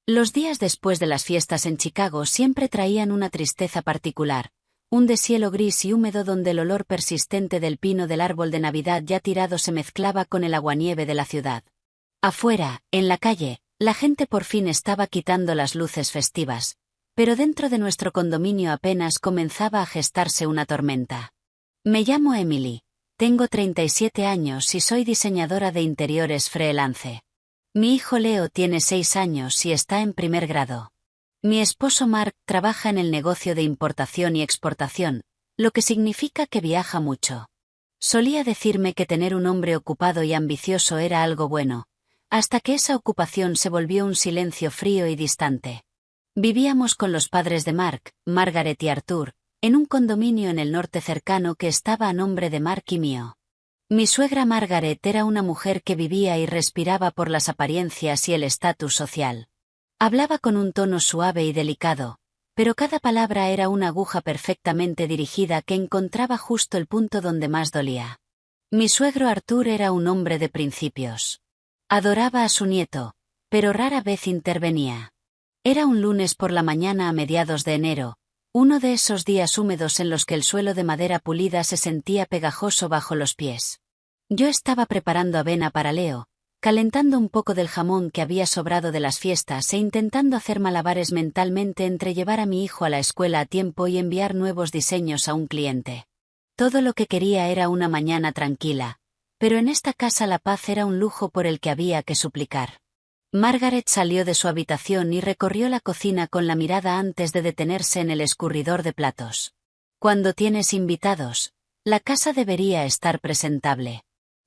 Los días después de las fiestas en Chicago siempre traían una tristeza particular, un deshielo gris y húmedo donde el olor persistente del pino del árbol de Navidad ya tirado se mezclaba con el aguanieve de la ciudad. Afuera, en la calle, la gente por fin estaba quitando las luces festivas, pero dentro de nuestro condominio apenas comenzaba a gestarse una tormenta. Me llamo Emily, tengo 37 años y soy diseñadora de interiores freelance. Mi hijo Leo tiene 6 años y está en primer grado. Mi esposo Mark trabaja en el negocio de importación y exportación, lo que significa que viaja mucho. Solía decirme que tener un hombre ocupado y ambicioso era algo bueno, hasta que esa ocupación se volvió un silencio frío y distante. Vivíamos con los padres de Mark, Margaret y Arthur, en un condominio en el norte cercano que estaba a nombre de Mark y mío. Mi suegra Margaret era una mujer que vivía y respiraba por las apariencias y el estatus social. Hablaba con un tono suave y delicado, pero cada palabra era una aguja perfectamente dirigida que encontraba justo el punto donde más dolía. Mi suegro Arthur era un hombre de principios. Adoraba a su nieto, pero rara vez intervenía. Era un lunes por la mañana a mediados de enero, uno de esos días húmedos en los que el suelo de madera pulida se sentía pegajoso bajo los pies. Yo estaba preparando avena para Leo, calentando un poco del jamón que había sobrado de las fiestas e intentando hacer malabares mentalmente entre llevar a mi hijo a la escuela a tiempo y enviar nuevos diseños a un cliente. Todo lo que quería era una mañana tranquila, pero en esta casa la paz era un lujo por el que había que suplicar. Margaret salió de su habitación y recorrió la cocina con la mirada antes de detenerse en el escurridor de platos. Cuando tienes invitados, la casa debería estar presentable.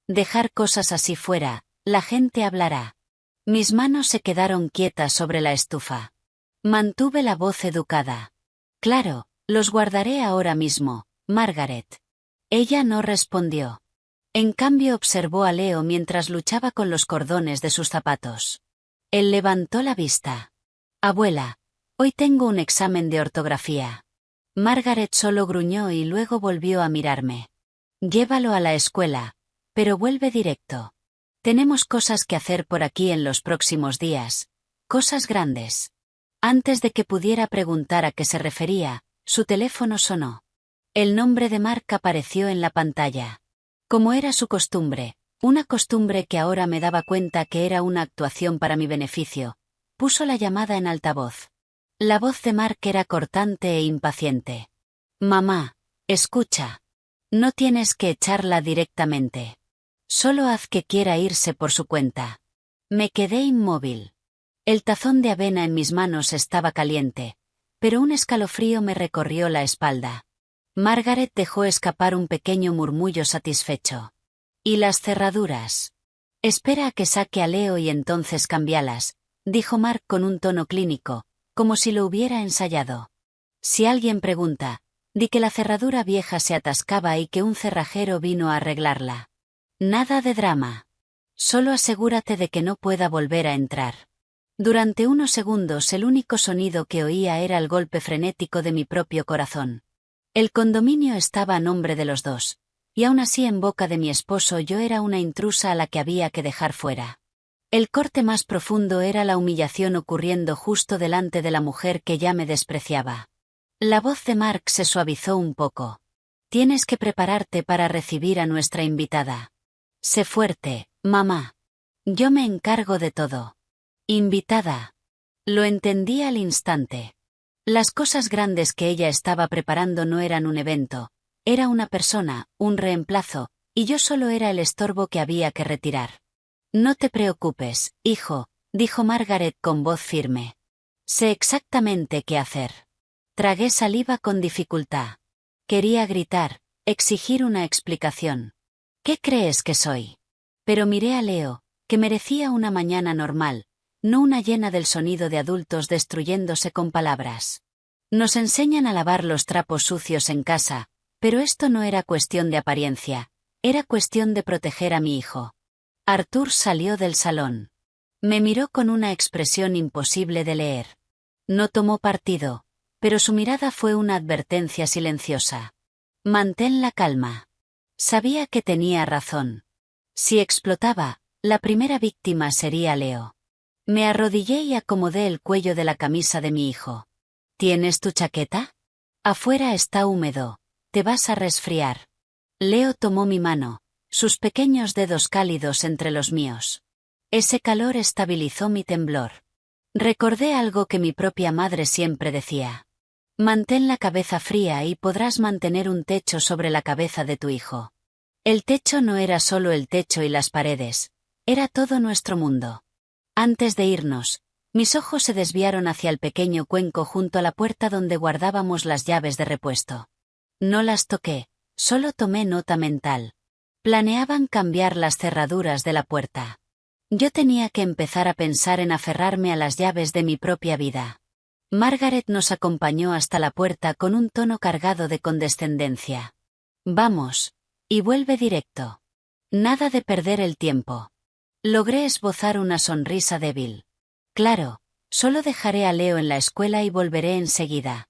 Dejar cosas así fuera, la gente hablará. Mis manos se quedaron quietas sobre la estufa. Mantuve la voz educada. Claro, los guardaré ahora mismo, Margaret. Ella no respondió. En cambio observó a Leo mientras luchaba con los cordones de sus zapatos. Él levantó la vista. Abuela, hoy tengo un examen de ortografía. Margaret solo gruñó y luego volvió a mirarme. Llévalo a la escuela, pero vuelve directo. Tenemos cosas que hacer por aquí en los próximos días, cosas grandes. Antes de que pudiera preguntar a qué se refería, su teléfono sonó. El nombre de Mark apareció en la pantalla. Como era su costumbre, una costumbre que ahora me daba cuenta que era una actuación para mi beneficio, puso la llamada en altavoz. La voz de Mark era cortante e impaciente. Mamá, escucha. No tienes que echarla directamente. Solo haz que quiera irse por su cuenta. Me quedé inmóvil. El tazón de avena en mis manos estaba caliente, pero un escalofrío me recorrió la espalda. Margaret dejó escapar un pequeño murmullo satisfecho. ¿Y las cerraduras? Espera a que saque a Leo y entonces cámbialas, dijo Mark con un tono clínico, como si lo hubiera ensayado. Si alguien pregunta, di que la cerradura vieja se atascaba y que un cerrajero vino a arreglarla. Nada de drama. Solo asegúrate de que no pueda volver a entrar. Durante unos segundos el único sonido que oía era el golpe frenético de mi propio corazón. El condominio estaba a nombre de los dos, y aún así en boca de mi esposo yo era una intrusa a la que había que dejar fuera. El corte más profundo era la humillación ocurriendo justo delante de la mujer que ya me despreciaba. La voz de Mark se suavizó un poco. Tienes que prepararte para recibir a nuestra invitada. Sé fuerte, mamá. Yo me encargo de todo. Invitada. Lo entendí al instante. Las cosas grandes que ella estaba preparando no eran un evento, era una persona, un reemplazo, y yo solo era el estorbo que había que retirar. No te preocupes, hijo, dijo Margaret con voz firme. Sé exactamente qué hacer. Tragué saliva con dificultad. Quería gritar, exigir una explicación. ¿Qué crees que soy? Pero miré a Leo, que merecía una mañana normal, no una llena del sonido de adultos destruyéndose con palabras. Nos enseñan a lavar los trapos sucios en casa, pero esto no era cuestión de apariencia, era cuestión de proteger a mi hijo. Arthur salió del salón. Me miró con una expresión imposible de leer. No tomó partido, pero su mirada fue una advertencia silenciosa. Mantén la calma. Sabía que tenía razón. Si explotaba, la primera víctima sería Leo. Me arrodillé y acomodé el cuello de la camisa de mi hijo. ¿Tienes tu chaqueta? Afuera está húmedo. Te vas a resfriar. Leo tomó mi mano, sus pequeños dedos cálidos entre los míos. Ese calor estabilizó mi temblor. Recordé algo que mi propia madre siempre decía. Mantén la cabeza fría y podrás mantener un techo sobre la cabeza de tu hijo. El techo no era solo el techo y las paredes, era todo nuestro mundo. Antes de irnos, mis ojos se desviaron hacia el pequeño cuenco junto a la puerta donde guardábamos las llaves de repuesto. No las toqué, solo tomé nota mental. Planeaban cambiar las cerraduras de la puerta. Yo tenía que empezar a pensar en aferrarme a las llaves de mi propia vida. Margaret nos acompañó hasta la puerta con un tono cargado de condescendencia. Vamos, y vuelve directo. Nada de perder el tiempo. Logré esbozar una sonrisa débil. Claro, solo dejaré a Leo en la escuela y volveré enseguida.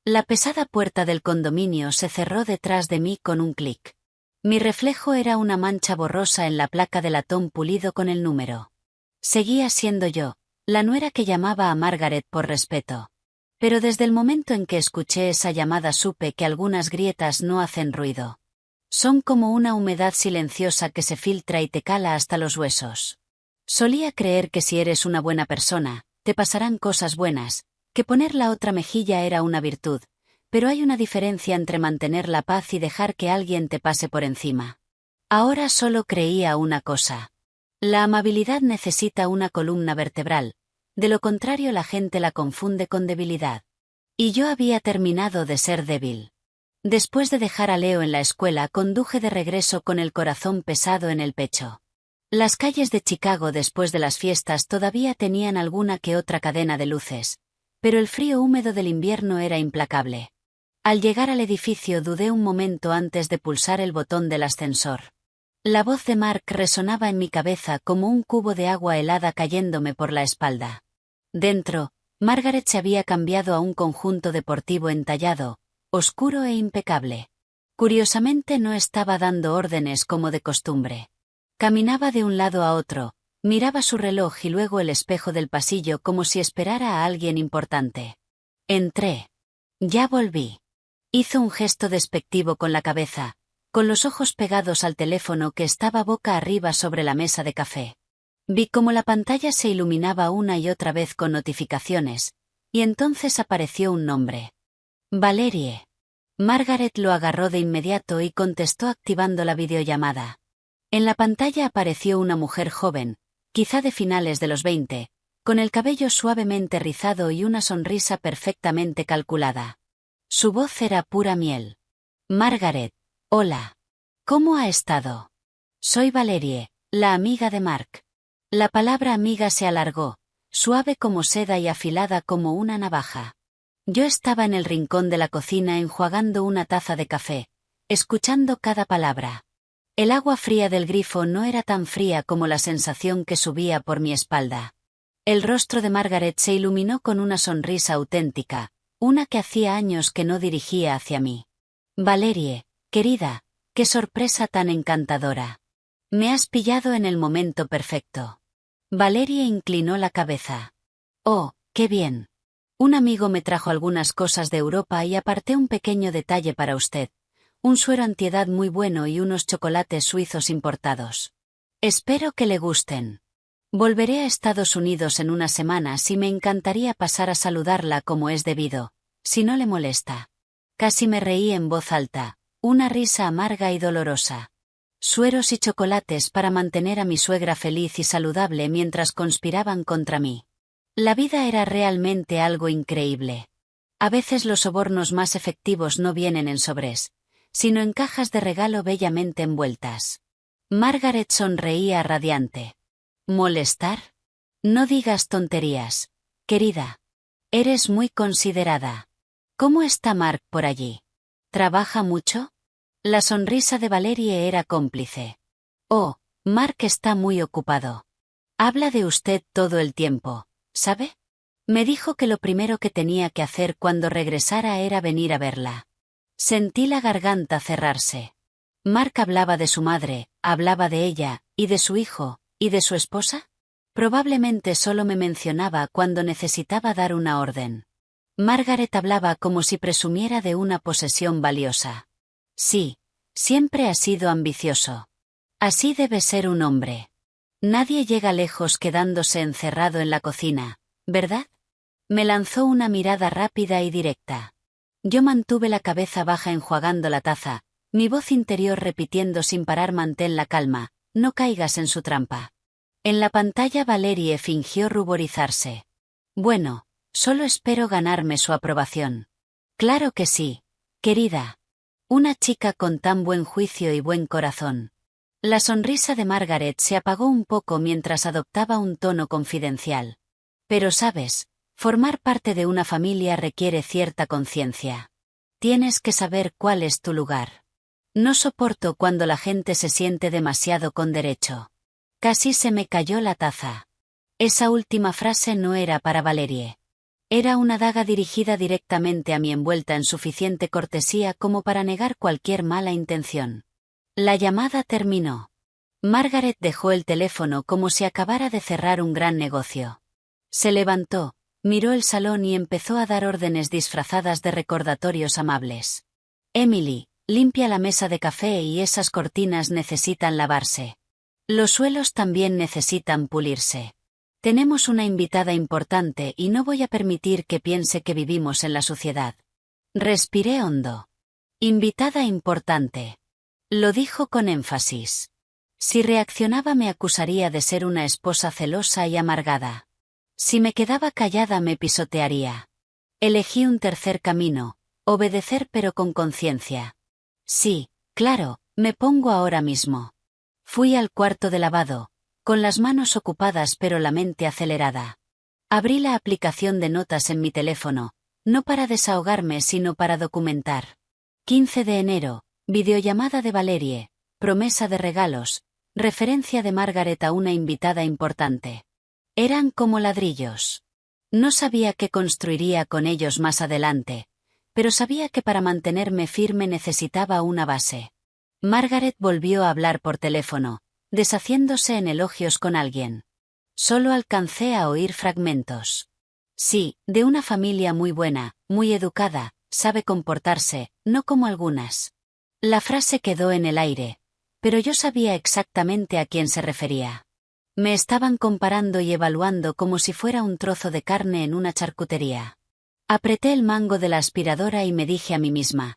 La pesada puerta del condominio se cerró detrás de mí con un clic. Mi reflejo era una mancha borrosa en la placa de latón pulido con el número. Seguía siendo yo, la nuera que llamaba a Margaret por respeto. Pero desde el momento en que escuché esa llamada supe que algunas grietas no hacen ruido. Son como una humedad silenciosa que se filtra y te cala hasta los huesos. Solía creer que si eres una buena persona, te pasarán cosas buenas, que poner la otra mejilla era una virtud, pero hay una diferencia entre mantener la paz y dejar que alguien te pase por encima. Ahora solo creía una cosa. La amabilidad necesita una columna vertebral, de lo contrario la gente la confunde con debilidad. Y yo había terminado de ser débil. Después de dejar a Leo en la escuela conduje de regreso con el corazón pesado en el pecho. Las calles de Chicago después de las fiestas todavía tenían alguna que otra cadena de luces, pero el frío húmedo del invierno era implacable. Al llegar al edificio dudé un momento antes de pulsar el botón del ascensor. La voz de Mark resonaba en mi cabeza como un cubo de agua helada cayéndome por la espalda. Dentro, Margaret se había cambiado a un conjunto deportivo entallado, oscuro e impecable. Curiosamente no estaba dando órdenes como de costumbre. Caminaba de un lado a otro, miraba su reloj y luego el espejo del pasillo como si esperara a alguien importante. Entré. Ya volví. Hizo un gesto despectivo con la cabeza, con los ojos pegados al teléfono que estaba boca arriba sobre la mesa de café. Vi cómo la pantalla se iluminaba una y otra vez con notificaciones, y entonces apareció un nombre. Valerie. Margaret lo agarró de inmediato y contestó activando la videollamada. En la pantalla apareció una mujer joven, quizá de finales de los 20, con el cabello suavemente rizado y una sonrisa perfectamente calculada. Su voz era pura miel. Margaret, hola. ¿Cómo ha estado? Soy Valerie, la amiga de Mark. La palabra amiga se alargó, suave como seda y afilada como una navaja. Yo estaba en el rincón de la cocina enjuagando una taza de café, escuchando cada palabra. El agua fría del grifo no era tan fría como la sensación que subía por mi espalda. El rostro de Margaret se iluminó con una sonrisa auténtica, una que hacía años que no dirigía hacia mí. Valerie, querida, qué sorpresa tan encantadora. Me has pillado en el momento perfecto. Valerie inclinó la cabeza. Oh, qué bien. Un amigo me trajo algunas cosas de Europa y aparté un pequeño detalle para usted. Un suero antiedad muy bueno y unos chocolates suizos importados. Espero que le gusten. Volveré a Estados Unidos en unas semanas y me encantaría pasar a saludarla como es debido, si no le molesta. Casi me reí en voz alta, una risa amarga y dolorosa. Sueros y chocolates para mantener a mi suegra feliz y saludable mientras conspiraban contra mí. La vida era realmente algo increíble. A veces los sobornos más efectivos no vienen en sobres, sino en cajas de regalo bellamente envueltas. Margaret sonreía radiante. ¿Molestar? No digas tonterías, querida. Eres muy considerada. ¿Cómo está Mark por allí? ¿Trabaja mucho? La sonrisa de Valerie era cómplice. Oh, Mark está muy ocupado. Habla de usted todo el tiempo, ¿sabe? Me dijo que lo primero que tenía que hacer cuando regresara era venir a verla. Sentí la garganta cerrarse. Mark hablaba de su madre, hablaba de ella, y de su hijo, ¿y de su esposa? Probablemente solo me mencionaba cuando necesitaba dar una orden. Margaret hablaba como si presumiera de una posesión valiosa. Sí, siempre ha sido ambicioso. Así debe ser un hombre. Nadie llega lejos quedándose encerrado en la cocina, ¿verdad? Me lanzó una mirada rápida y directa. Yo mantuve la cabeza baja enjuagando la taza, mi voz interior repitiendo sin parar: mantén la calma, no caigas en su trampa. En la pantalla Valerie fingió ruborizarse. Bueno, solo espero ganarme su aprobación. Claro que sí, querida. Una chica con tan buen juicio y buen corazón. La sonrisa de Margaret se apagó un poco mientras adoptaba un tono confidencial. Pero sabes, formar parte de una familia requiere cierta conciencia. Tienes que saber cuál es tu lugar. No soporto cuando la gente se siente demasiado con derecho. Casi se me cayó la taza. Esa última frase no era para Valerie. Era una daga dirigida directamente a mí, envuelta en suficiente cortesía como para negar cualquier mala intención. La llamada terminó. Margaret dejó el teléfono como si acabara de cerrar un gran negocio. Se levantó, miró el salón y empezó a dar órdenes disfrazadas de recordatorios amables. Emily, limpia la mesa de café y esas cortinas necesitan lavarse. Los suelos también necesitan pulirse. Tenemos una invitada importante y no voy a permitir que piense que vivimos en la suciedad. Respiré hondo. Invitada importante. Lo dijo con énfasis. Si reaccionaba me acusaría de ser una esposa celosa y amargada. Si me quedaba callada me pisotearía. Elegí un tercer camino, obedecer pero con conciencia. Sí, claro, me pongo ahora mismo. Fui al cuarto de lavado, con las manos ocupadas pero la mente acelerada. Abrí la aplicación de notas en mi teléfono, no para desahogarme sino para documentar. 15 de enero, videollamada de Valerie, promesa de regalos, referencia de Margaret a una invitada importante. Eran como ladrillos. No sabía qué construiría con ellos más adelante, pero sabía que para mantenerme firme necesitaba una base. Margaret volvió a hablar por teléfono, deshaciéndose en elogios con alguien. Solo alcancé a oír fragmentos. Sí, de una familia muy buena, muy educada, sabe comportarse, no como algunas. La frase quedó en el aire, pero yo sabía exactamente a quién se refería. Me estaban comparando y evaluando como si fuera un trozo de carne en una charcutería. Apreté el mango de la aspiradora y me dije a mí misma: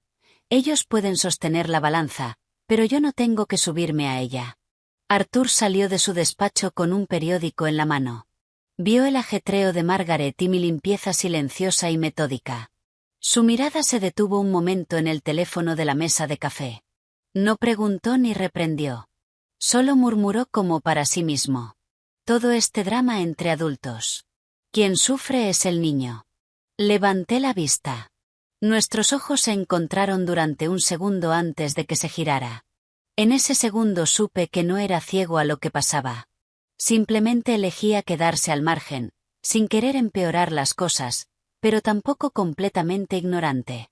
ellos pueden sostener la balanza, pero yo no tengo que subirme a ella. Arthur salió de su despacho con un periódico en la mano. Vio el ajetreo de Margaret y mi limpieza silenciosa y metódica. Su mirada se detuvo un momento en el teléfono de la mesa de café. No preguntó ni reprendió. Solo murmuró como para sí mismo. Todo este drama entre adultos. Quien sufre es el niño. Levanté la vista. Nuestros ojos se encontraron durante un segundo antes de que se girara. En ese segundo supe que no era ciego a lo que pasaba. Simplemente elegía quedarse al margen, sin querer empeorar las cosas, pero tampoco completamente ignorante.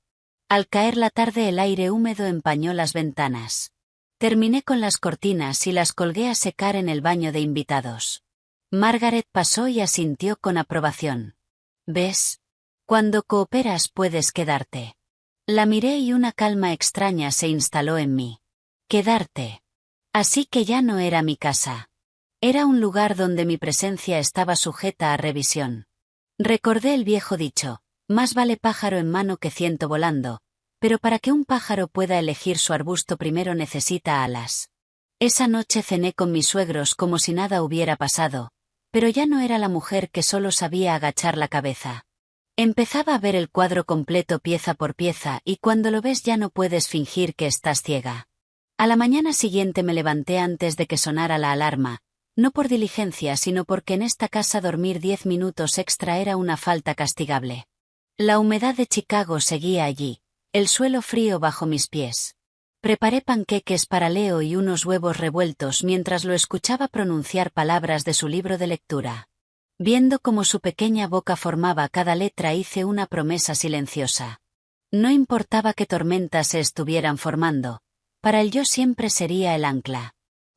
Al caer la tarde el aire húmedo empañó las ventanas. Terminé con las cortinas y las colgué a secar en el baño de invitados. Margaret pasó y asintió con aprobación. ¿Ves? Cuando cooperas puedes quedarte. La miré y una calma extraña se instaló en mí. Quedarte. Así que ya no era mi casa. Era un lugar donde mi presencia estaba sujeta a revisión. Recordé el viejo dicho: más vale pájaro en mano que ciento volando, pero para que un pájaro pueda elegir su arbusto primero necesita alas. Esa noche cené con mis suegros como si nada hubiera pasado, pero ya no era la mujer que solo sabía agachar la cabeza. Empezaba a ver el cuadro completo pieza por pieza y cuando lo ves ya no puedes fingir que estás ciega. A la mañana siguiente me levanté antes de que sonara la alarma, no por diligencia sino porque en esta casa dormir 10 minutos extra era una falta castigable. La humedad de Chicago seguía allí, el suelo frío bajo mis pies. Preparé panqueques para Leo y unos huevos revueltos mientras lo escuchaba pronunciar palabras de su libro de lectura. Viendo cómo su pequeña boca formaba cada letra hice una promesa silenciosa. No importaba qué tormentas se estuvieran formando, para él yo siempre sería el ancla.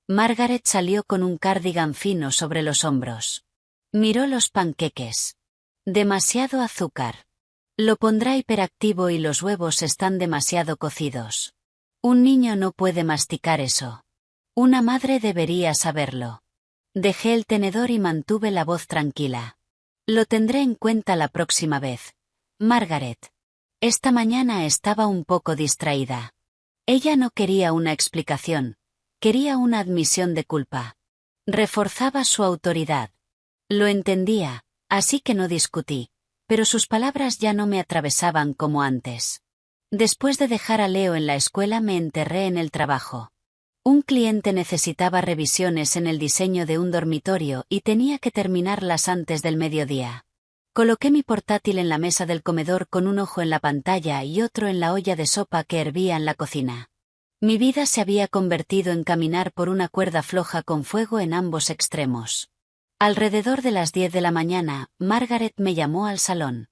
Margaret salió con un cardigan fino sobre los hombros. Miró los panqueques. Demasiado azúcar. Lo pondrá hiperactivo y los huevos están demasiado cocidos. Un niño no puede masticar eso. Una madre debería saberlo. Dejé el tenedor y mantuve la voz tranquila. Lo tendré en cuenta la próxima vez. Margaret. Esta mañana estaba un poco distraída. Ella no quería una explicación. Quería una admisión de culpa. Reforzaba su autoridad. Lo entendía, así que no discutí, pero sus palabras ya no me atravesaban como antes. Después de dejar a Leo en la escuela me enterré en el trabajo. Un cliente necesitaba revisiones en el diseño de un dormitorio y tenía que terminarlas antes del mediodía. Coloqué mi portátil en la mesa del comedor con un ojo en la pantalla y otro en la olla de sopa que hervía en la cocina. Mi vida se había convertido en caminar por una cuerda floja con fuego en ambos extremos. Alrededor de las 10 de la mañana, Margaret me llamó al salón.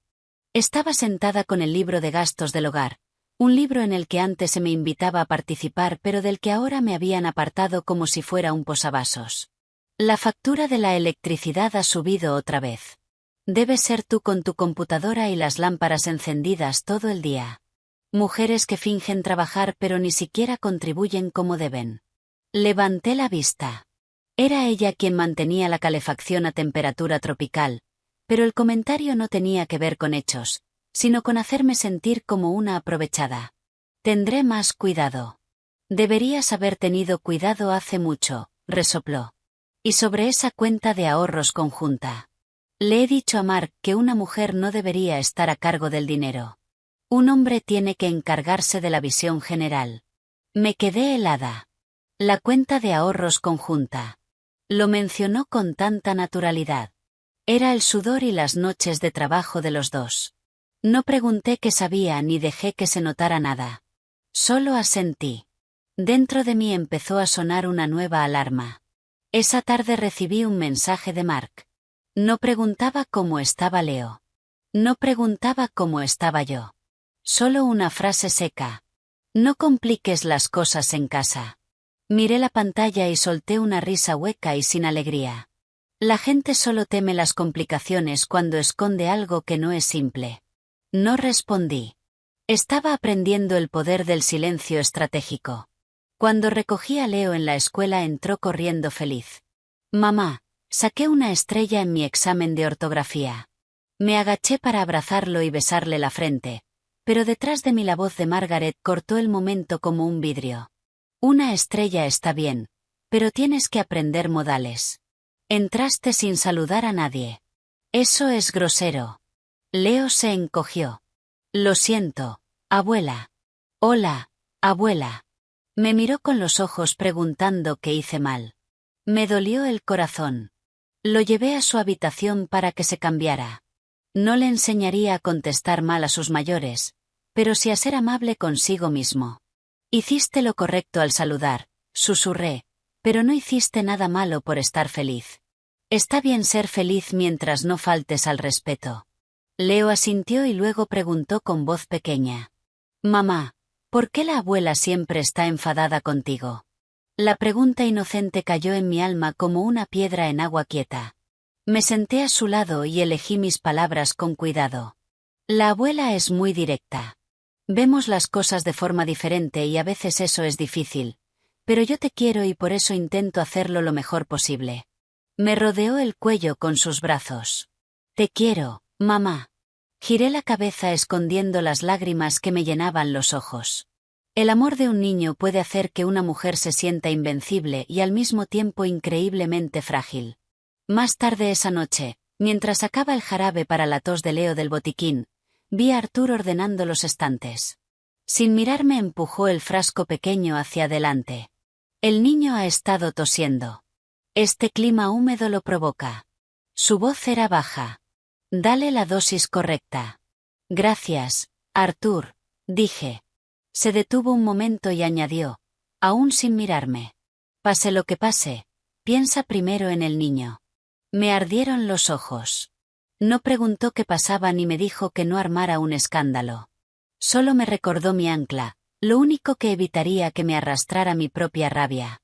Estaba sentada con el libro de gastos del hogar, un libro en el que antes se me invitaba a participar pero del que ahora me habían apartado como si fuera un posavasos. La factura de la electricidad ha subido otra vez. Debes ser tú con tu computadora y las lámparas encendidas todo el día. Mujeres que fingen trabajar pero ni siquiera contribuyen como deben. Levanté la vista. Era ella quien mantenía la calefacción a temperatura tropical, pero el comentario no tenía que ver con hechos, sino con hacerme sentir como una aprovechada. Tendré más cuidado. Deberías haber tenido cuidado hace mucho, resopló. Y sobre esa cuenta de ahorros conjunta. Le he dicho a Mark que una mujer no debería estar a cargo del dinero. Un hombre tiene que encargarse de la visión general. Me quedé helada. La cuenta de ahorros conjunta. Lo mencionó con tanta naturalidad. Era el sudor y las noches de trabajo de los dos. No pregunté qué sabía ni dejé que se notara nada. Solo asentí. Dentro de mí empezó a sonar una nueva alarma. Esa tarde recibí un mensaje de Mark. No preguntaba cómo estaba Leo. No preguntaba cómo estaba yo. Solo una frase seca. No compliques las cosas en casa. Miré la pantalla y solté una risa hueca y sin alegría. La gente solo teme las complicaciones cuando esconde algo que no es simple. No respondí. Estaba aprendiendo el poder del silencio estratégico. Cuando recogí a Leo en la escuela entró corriendo feliz. Mamá, saqué una estrella en mi examen de ortografía. Me agaché para abrazarlo y besarle la frente, pero detrás de mí la voz de Margaret cortó el momento como un vidrio. Una estrella está bien, pero tienes que aprender modales. Entraste sin saludar a nadie. Eso es grosero. Leo se encogió. Lo siento, abuela. Hola, abuela. Me miró con los ojos preguntando qué hice mal. Me dolió el corazón. Lo llevé a su habitación para que se cambiara. No le enseñaría a contestar mal a sus mayores, pero sí a ser amable consigo mismo. Hiciste lo correcto al saludar, susurré, pero no hiciste nada malo por estar feliz. Está bien ser feliz mientras no faltes al respeto. Leo asintió y luego preguntó con voz pequeña. Mamá, ¿por qué la abuela siempre está enfadada contigo? La pregunta inocente cayó en mi alma como una piedra en agua quieta. Me senté a su lado y elegí mis palabras con cuidado. La abuela es muy directa. Vemos las cosas de forma diferente y a veces eso es difícil, pero yo te quiero y por eso intento hacerlo lo mejor posible. Me rodeó el cuello con sus brazos. Te quiero, mamá. Giré la cabeza escondiendo las lágrimas que me llenaban los ojos. El amor de un niño puede hacer que una mujer se sienta invencible y al mismo tiempo increíblemente frágil. Más tarde esa noche, mientras sacaba el jarabe para la tos de Leo del botiquín, vi a Arthur ordenando los estantes. Sin mirarme empujó el frasco pequeño hacia adelante. El niño ha estado tosiendo. Este clima húmedo lo provoca. Su voz era baja. Dale la dosis correcta. Gracias, Arthur, dije. Se detuvo un momento y añadió, aún sin mirarme. Pase lo que pase, piensa primero en el niño. Me ardieron los ojos. No preguntó qué pasaba ni me dijo que no armara un escándalo. Solo me recordó mi ancla, lo único que evitaría que me arrastrara mi propia rabia.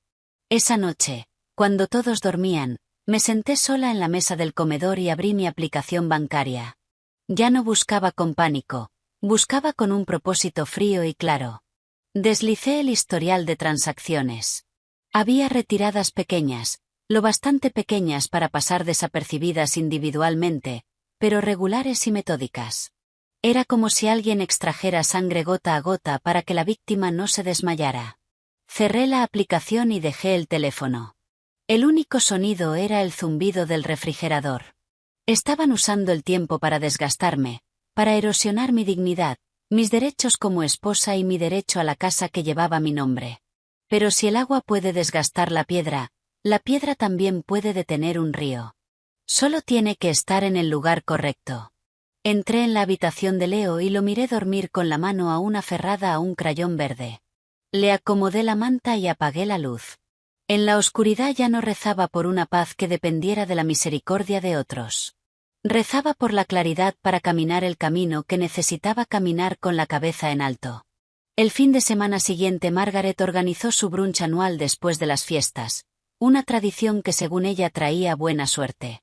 Esa noche, cuando todos dormían, Me senté sola en la mesa del comedor y abrí mi aplicación bancaria. Ya no buscaba con pánico, buscaba con un propósito frío y claro. Deslicé el historial de transacciones. Había retiradas pequeñas, lo bastante pequeñas para pasar desapercibidas individualmente, pero regulares y metódicas. Era como si alguien extrajera sangre gota a gota para que la víctima no se desmayara. Cerré la aplicación y dejé el teléfono. El único sonido era el zumbido del refrigerador. Estaban usando el tiempo para desgastarme, para erosionar mi dignidad, mis derechos como esposa y mi derecho a la casa que llevaba mi nombre. Pero si el agua puede desgastar la piedra también puede detener un río. Solo tiene que estar en el lugar correcto. Entré en la habitación de Leo y lo miré dormir con la mano aún aferrada a un crayón verde. Le acomodé la manta y apagué la luz. En la oscuridad ya no rezaba por una paz que dependiera de la misericordia de otros. Rezaba por la claridad para caminar el camino que necesitaba caminar con la cabeza en alto. El fin de semana siguiente Margaret organizó su brunch anual después de las fiestas, una tradición que según ella traía buena suerte.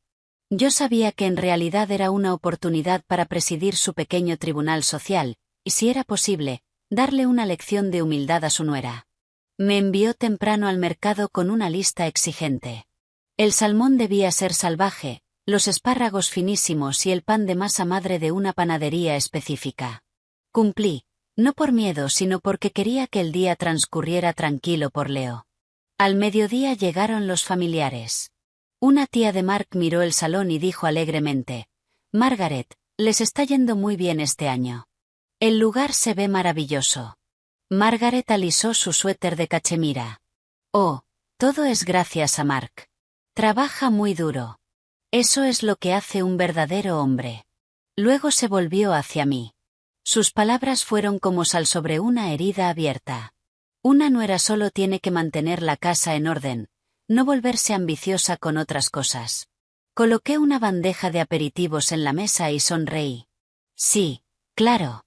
Yo sabía que en realidad era una oportunidad para presidir su pequeño tribunal social, y si era posible, darle una lección de humildad a su nuera. Me envió temprano al mercado con una lista exigente. El salmón debía ser salvaje, los espárragos finísimos y el pan de masa madre de una panadería específica. Cumplí, no por miedo sino porque quería que el día transcurriera tranquilo por Leo. Al mediodía llegaron los familiares. Una tía de Mark miró el salón y dijo alegremente: «Margaret, les está yendo muy bien este año. El lugar se ve maravilloso». Margaret alisó su suéter de cachemira. «Oh, todo es gracias a Mark. Trabaja muy duro. Eso es lo que hace un verdadero hombre». Luego se volvió hacia mí. Sus palabras fueron como sal sobre una herida abierta. Una nuera solo tiene que mantener la casa en orden, no volverse ambiciosa con otras cosas. Coloqué una bandeja de aperitivos en la mesa y sonreí. «Sí, claro».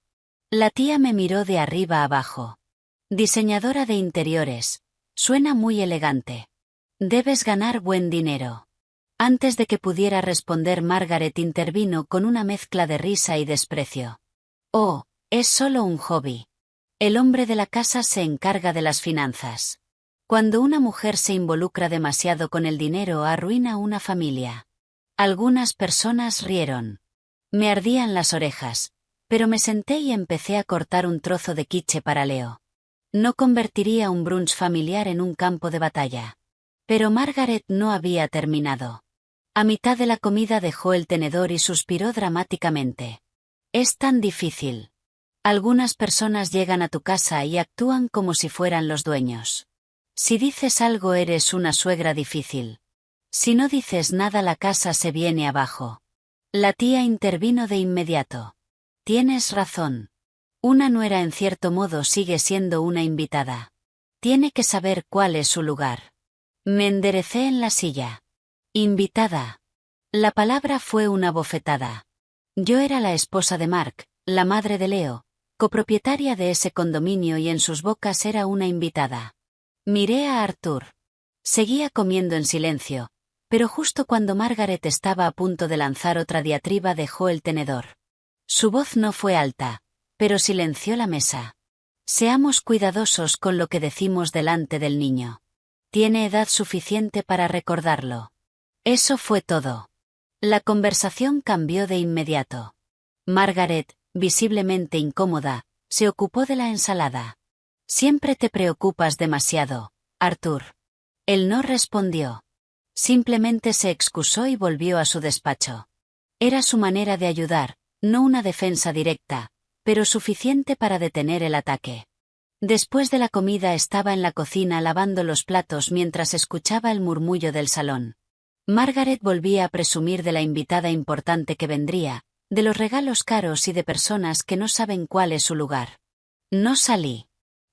La tía me miró de arriba abajo. «Diseñadora de interiores. Suena muy elegante. Debes ganar buen dinero». Antes de que pudiera responder, Margaret intervino con una mezcla de risa y desprecio. «Oh, es solo un hobby. El hombre de la casa se encarga de las finanzas. Cuando una mujer se involucra demasiado con el dinero, arruina una familia». Algunas personas rieron. Me ardían las orejas, pero me senté y empecé a cortar un trozo de quiche para Leo. No convertiría un brunch familiar en un campo de batalla. Pero Margaret no había terminado. A mitad de la comida dejó el tenedor y suspiró dramáticamente. «Es tan difícil. Algunas personas llegan a tu casa y actúan como si fueran los dueños. Si dices algo eres una suegra difícil. Si no dices nada la casa se viene abajo». La tía intervino de inmediato. «Tienes razón. Una nuera en cierto modo sigue siendo una invitada. Tiene que saber cuál es su lugar». Me enderecé en la silla. «Invitada». La palabra fue una bofetada. Yo era la esposa de Mark, la madre de Leo, copropietaria de ese condominio, y en sus bocas era una invitada. Miré a Arthur. Seguía comiendo en silencio, pero justo cuando Margaret estaba a punto de lanzar otra diatriba dejó el tenedor. Su voz no fue alta, pero silenció la mesa. «Seamos cuidadosos con lo que decimos delante del niño. Tiene edad suficiente para recordarlo». Eso fue todo. La conversación cambió de inmediato. Margaret, visiblemente incómoda, se ocupó de la ensalada. «Siempre te preocupas demasiado, Arthur». Él no respondió. Simplemente se excusó y volvió a su despacho. Era su manera de ayudar, no una defensa directa, pero suficiente para detener el ataque. Después de la comida estaba en la cocina lavando los platos mientras escuchaba el murmullo del salón. Margaret volvía a presumir de la invitada importante que vendría, de los regalos caros y de personas que no saben cuál es su lugar. No salí.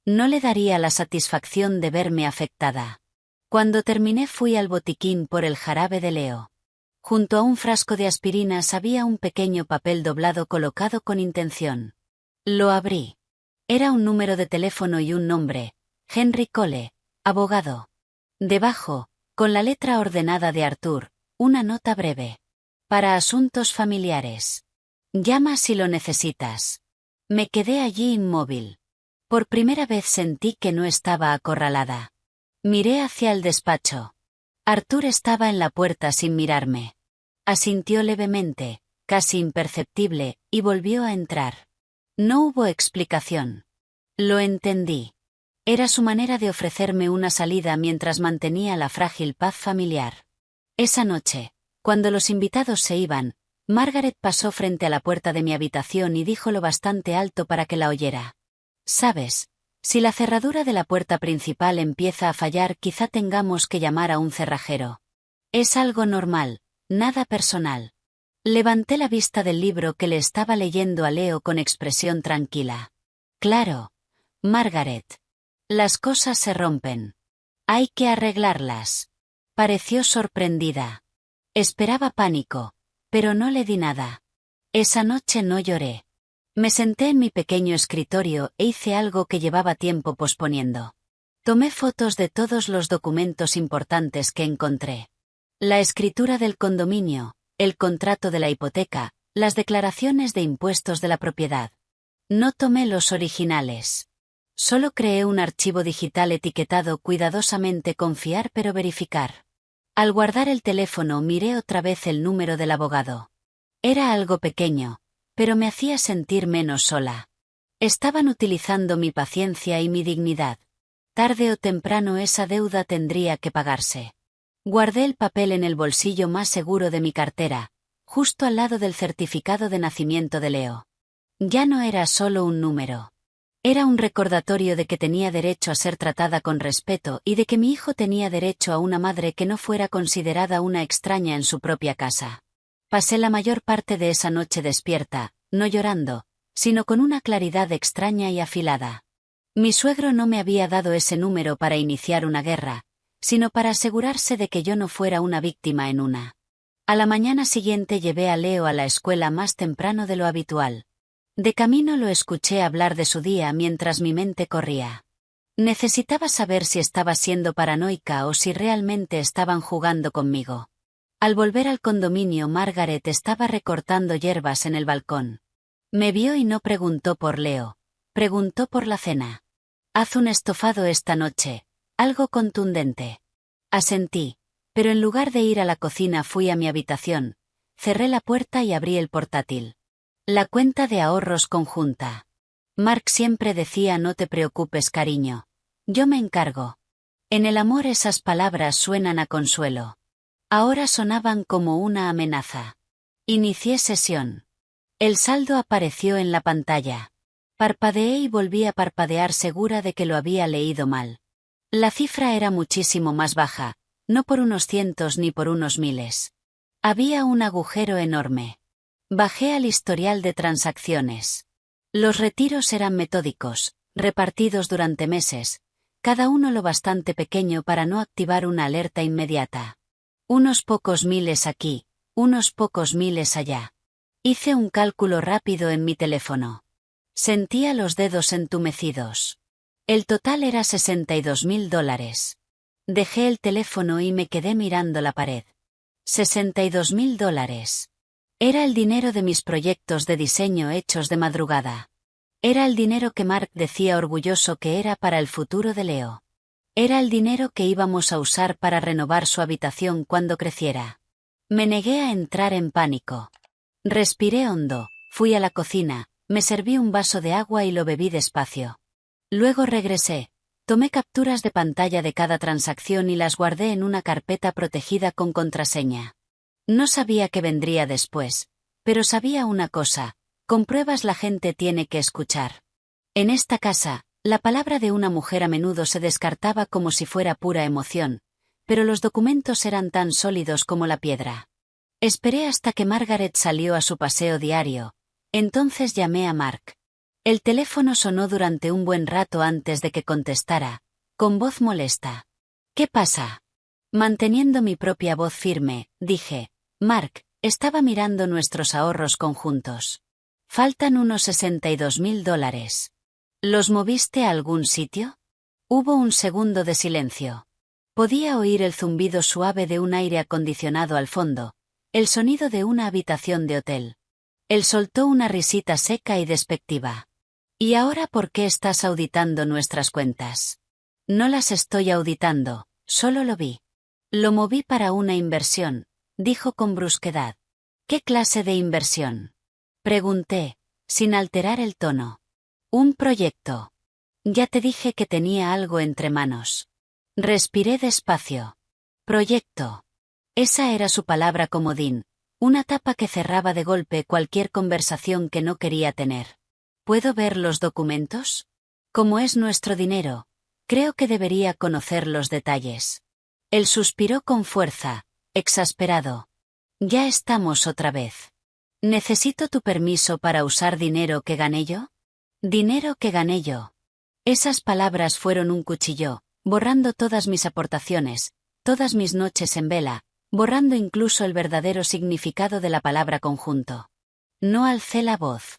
No le daría la satisfacción de verme afectada. Cuando terminé fui al botiquín por el jarabe de Leo. Junto a un frasco de aspirinas había un pequeño papel doblado colocado con intención. Lo abrí. Era un número de teléfono y un nombre: Henry Cole, abogado. Debajo, con la letra ordenada de Arthur, Una nota breve. Para asuntos familiares. Llama si lo necesitas. Me quedé allí inmóvil. Por primera vez sentí que no estaba acorralada. Miré hacia el despacho. Arthur estaba en la puerta sin mirarme. Asintió levemente, casi imperceptible, y volvió a entrar. No hubo explicación. Lo entendí. Era su manera de ofrecerme una salida mientras mantenía la frágil paz familiar. Esa noche, cuando los invitados se iban, Margaret pasó frente a la puerta de mi habitación y dijo lo bastante alto para que la oyera. «Sabes, si la cerradura de la puerta principal empieza a fallar, quizá tengamos que llamar a un cerrajero. Es algo normal, nada personal». Levanté la vista del libro que le estaba leyendo a Leo con expresión tranquila. «Claro, Margaret. Las cosas se rompen. Hay que arreglarlas». Pareció sorprendida. Esperaba pánico, pero no le di nada. Esa noche no lloré. Me senté en mi pequeño escritorio e hice algo que llevaba tiempo posponiendo. Tomé fotos de todos los documentos importantes que encontré. La escritura del condominio, el contrato de la hipoteca, las declaraciones de impuestos de la propiedad. No tomé los originales. Solo creé un archivo digital etiquetado cuidadosamente confiar pero verificar. Al guardar el teléfono miré otra vez el número del abogado. Era algo pequeño, pero me hacía sentir menos sola. Estaban utilizando mi paciencia y mi dignidad. Tarde o temprano esa deuda tendría que pagarse. Guardé el papel en el bolsillo más seguro de mi cartera, justo al lado del certificado de nacimiento de Leo. Ya no era solo un número. Era un recordatorio de que tenía derecho a ser tratada con respeto y de que mi hijo tenía derecho a una madre que no fuera considerada una extraña en su propia casa. Pasé la mayor parte de esa noche despierta, no llorando, sino con una claridad extraña y afilada. Mi suegro no me había dado ese número para iniciar una guerra, sino para asegurarse de que yo no fuera una víctima en una. A la mañana siguiente llevé a Leo a la escuela más temprano de lo habitual. De camino lo escuché hablar de su día mientras mi mente corría. Necesitaba saber si estaba siendo paranoica o si realmente estaban jugando conmigo. Al volver al condominio, Margaret estaba recortando hierbas en el balcón. Me vio y no preguntó por Leo. Preguntó por la cena. «Haz un estofado esta noche, algo contundente». Asentí, pero en lugar de ir a la cocina fui a mi habitación, cerré la puerta y abrí el portátil. La cuenta de ahorros conjunta. Mark siempre decía «no te preocupes, cariño. Yo me encargo». En el amor esas palabras suenan a consuelo. Ahora sonaban como una amenaza. Inicié sesión. El saldo apareció en la pantalla. Parpadeé y volví a parpadear segura de que lo había leído mal. La cifra era muchísimo más baja, no por unos cientos ni por unos miles. Había un agujero enorme. Bajé al historial de transacciones. Los retiros eran metódicos, repartidos durante meses, cada uno lo bastante pequeño para no activar una alerta inmediata. Unos pocos miles aquí, unos pocos miles allá. Hice un cálculo rápido en mi teléfono. Sentía los dedos entumecidos. El total era $62.000. Dejé el teléfono y me quedé mirando la pared. $62.000. Era el dinero de mis proyectos de diseño hechos de madrugada. Era el dinero que Mark decía orgulloso que era para el futuro de Leo. Era el dinero que íbamos a usar para renovar su habitación cuando creciera. Me negué a entrar en pánico. Respiré hondo, fui a la cocina, me serví un vaso de agua y lo bebí despacio. Luego regresé, tomé capturas de pantalla de cada transacción y las guardé en una carpeta protegida con contraseña. No sabía qué vendría después, pero sabía una cosa, con pruebas la gente tiene que escuchar. En esta casa, la palabra de una mujer a menudo se descartaba como si fuera pura emoción, pero los documentos eran tan sólidos como la piedra. Esperé hasta que Margaret salió a su paseo diario, entonces llamé a Mark. El teléfono sonó durante un buen rato antes de que contestara, con voz molesta. «¿Qué pasa?» Manteniendo mi propia voz firme, dije, «Mark, estaba mirando nuestros ahorros conjuntos. Faltan unos $62.000. ¿Los moviste a algún sitio?» Hubo un segundo de silencio. Podía oír el zumbido suave de un aire acondicionado al fondo, el sonido de una habitación de hotel. Él soltó una risita seca y despectiva. ¿Y ahora por qué estás auditando nuestras cuentas? No las estoy auditando, solo lo vi. Lo moví para una inversión, dijo con brusquedad. ¿Qué clase de inversión? Pregunté, sin alterar el tono. Un proyecto. Ya te dije que tenía algo entre manos. Respiré despacio. Proyecto. Esa era su palabra comodín, una tapa que cerraba de golpe cualquier conversación que no quería tener. ¿Puedo ver los documentos? Como es nuestro dinero, creo que debería conocer los detalles. Él suspiró con fuerza, exasperado. Ya estamos otra vez. ¿Necesito tu permiso para usar dinero que gané yo? Dinero que gané yo. Esas palabras fueron un cuchillo, borrando todas mis aportaciones, todas mis noches en vela, borrando incluso el verdadero significado de la palabra conjunto. No alcé la voz.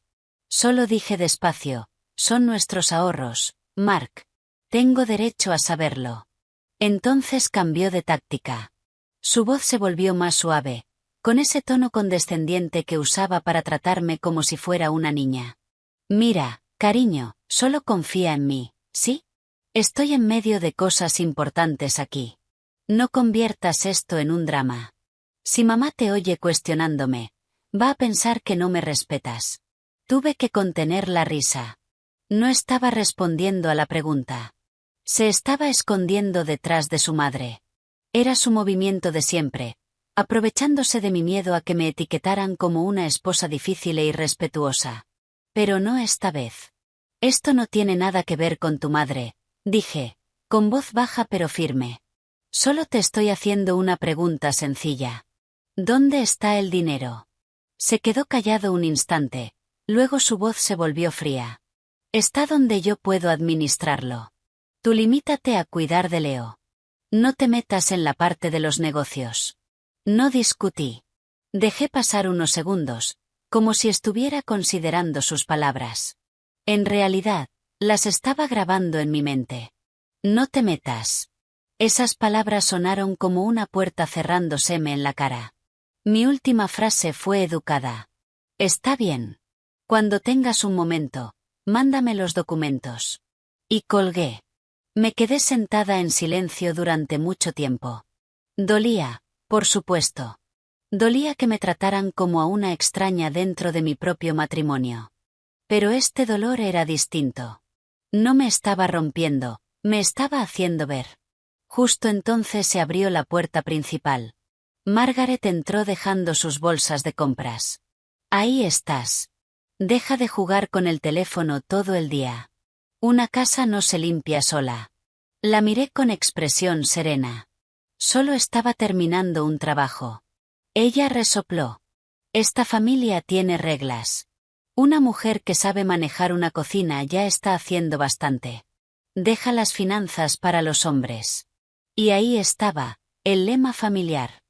Solo dije despacio, son nuestros ahorros, Mark. Tengo derecho a saberlo. Entonces cambió de táctica. Su voz se volvió más suave, con ese tono condescendiente que usaba para tratarme como si fuera una niña. Mira, cariño, solo confía en mí, ¿sí? Estoy en medio de cosas importantes aquí. No conviertas esto en un drama. Si mamá te oye cuestionándome, va a pensar que no me respetas. Tuve que contener la risa. No estaba respondiendo a la pregunta. Se estaba escondiendo detrás de su madre. Era su movimiento de siempre, aprovechándose de mi miedo a que me etiquetaran como una esposa difícil e irrespetuosa. Pero no esta vez. Esto no tiene nada que ver con tu madre, dije, con voz baja pero firme. Solo te estoy haciendo una pregunta sencilla. ¿Dónde está el dinero? Se quedó callado un instante, luego su voz se volvió fría. Está donde yo puedo administrarlo. Tú limítate a cuidar de Leo. No te metas en la parte de los negocios. No discutí. Dejé pasar unos segundos, como si estuviera considerando sus palabras. En realidad, las estaba grabando en mi mente. No te metas. Esas palabras sonaron como una puerta cerrándoseme en la cara. Mi última frase fue educada. Está bien. Cuando tengas un momento, mándame los documentos. Y colgué. Me quedé sentada en silencio durante mucho tiempo. Dolía, por supuesto. Dolía que me trataran como a una extraña dentro de mi propio matrimonio. Pero este dolor era distinto. No me estaba rompiendo, me estaba haciendo ver. Justo entonces se abrió la puerta principal. Margaret entró dejando sus bolsas de compras. Ahí estás. Deja de jugar con el teléfono todo el día. Una casa no se limpia sola. La miré con expresión serena. Solo estaba terminando un trabajo. Ella resopló. Esta familia tiene reglas. Una mujer que sabe manejar una cocina ya está haciendo bastante. Deja las finanzas para los hombres. Y ahí estaba, el lema familiar.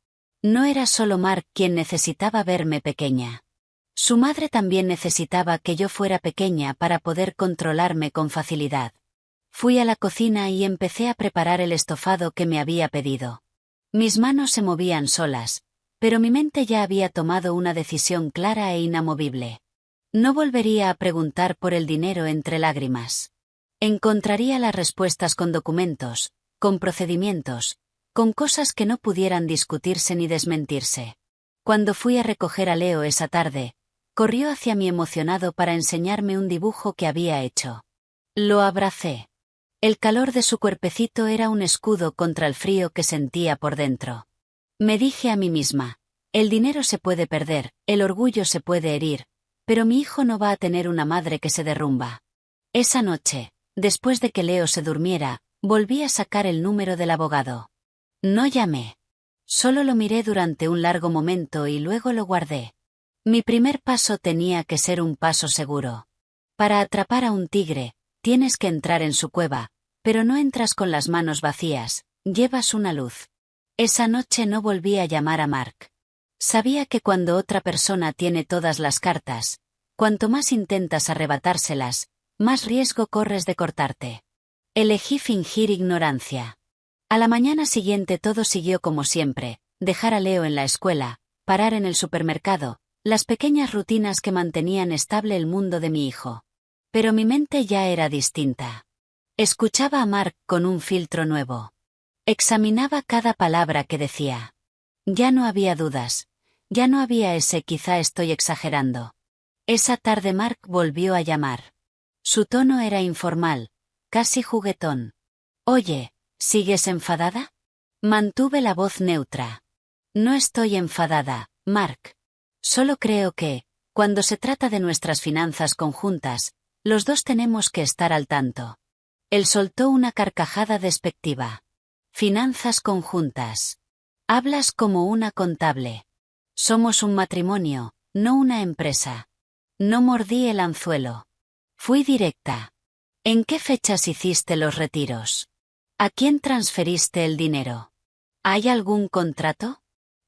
No era solo Mark quien necesitaba verme pequeña. Su madre también necesitaba que yo fuera pequeña para poder controlarme con facilidad. Fui a la cocina y empecé a preparar el estofado que me había pedido. Mis manos se movían solas, pero mi mente ya había tomado una decisión clara e inamovible. No volvería a preguntar por el dinero entre lágrimas. Encontraría las respuestas con documentos, con procedimientos, con cosas que no pudieran discutirse ni desmentirse. Cuando fui a recoger a Leo esa tarde, corrió hacia mí emocionado para enseñarme un dibujo que había hecho. Lo abracé. El calor de su cuerpecito era un escudo contra el frío que sentía por dentro. Me dije a mí misma, el dinero se puede perder, el orgullo se puede herir, pero mi hijo no va a tener una madre que se derrumba. Esa noche, después de que Leo se durmiera, volví a sacar el número del abogado. No llamé. Solo lo miré durante un largo momento y luego lo guardé. Mi primer paso tenía que ser un paso seguro. Para atrapar a un tigre, tienes que entrar en su cueva, pero no entras con las manos vacías, llevas una luz. Esa noche no volví a llamar a Mark. Sabía que cuando otra persona tiene todas las cartas, cuanto más intentas arrebatárselas, más riesgo corres de cortarte. Elegí fingir ignorancia. A la mañana siguiente todo siguió como siempre, dejar a Leo en la escuela, parar en el supermercado, las pequeñas rutinas que mantenían estable el mundo de mi hijo. Pero mi mente ya era distinta. Escuchaba a Mark con un filtro nuevo. Examinaba cada palabra que decía. Ya no había dudas. Ya no había ese quizá estoy exagerando. Esa tarde Mark volvió a llamar. Su tono era informal, casi juguetón. Oye, ¿sigues enfadada? Mantuve la voz neutra. No estoy enfadada, Mark. Solo creo que, cuando se trata de nuestras finanzas conjuntas, los dos tenemos que estar al tanto. Él soltó una carcajada despectiva. Finanzas conjuntas. Hablas como una contable. Somos un matrimonio, no una empresa. No mordí el anzuelo. Fui directa. ¿En qué fechas hiciste los retiros? ¿A quién transferiste el dinero? ¿Hay algún contrato?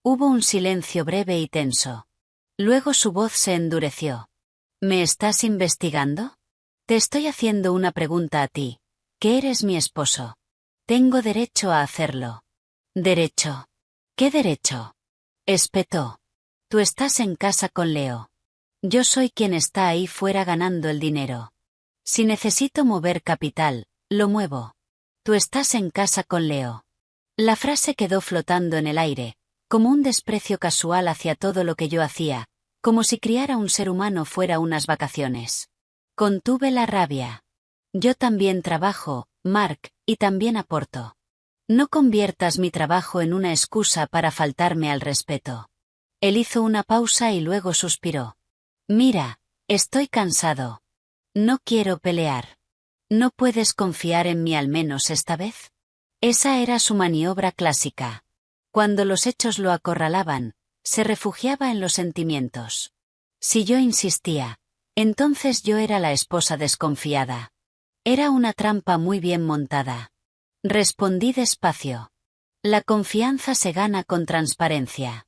Hubo un silencio breve y tenso. Luego su voz se endureció. ¿Me estás investigando? Te estoy haciendo una pregunta a ti, que eres mi esposo. Tengo derecho a hacerlo. ¿Derecho? ¿Qué derecho? Espetó. Tú estás en casa con Leo. Yo soy quien está ahí fuera ganando el dinero. Si necesito mover capital, lo muevo. Tú estás en casa con Leo. La frase quedó flotando en el aire, como un desprecio casual hacia todo lo que yo hacía, como si criar a un ser humano fuera unas vacaciones. Contuve la rabia. Yo también trabajo, Mark, y también aporto. No conviertas mi trabajo en una excusa para faltarme al respeto. Él hizo una pausa y luego suspiró. Mira, estoy cansado. No quiero pelear. ¿No puedes confiar en mí al menos esta vez? Esa era su maniobra clásica. Cuando los hechos lo acorralaban, se refugiaba en los sentimientos. Si yo insistía, entonces yo era la esposa desconfiada. Era una trampa muy bien montada. Respondí despacio. La confianza se gana con transparencia.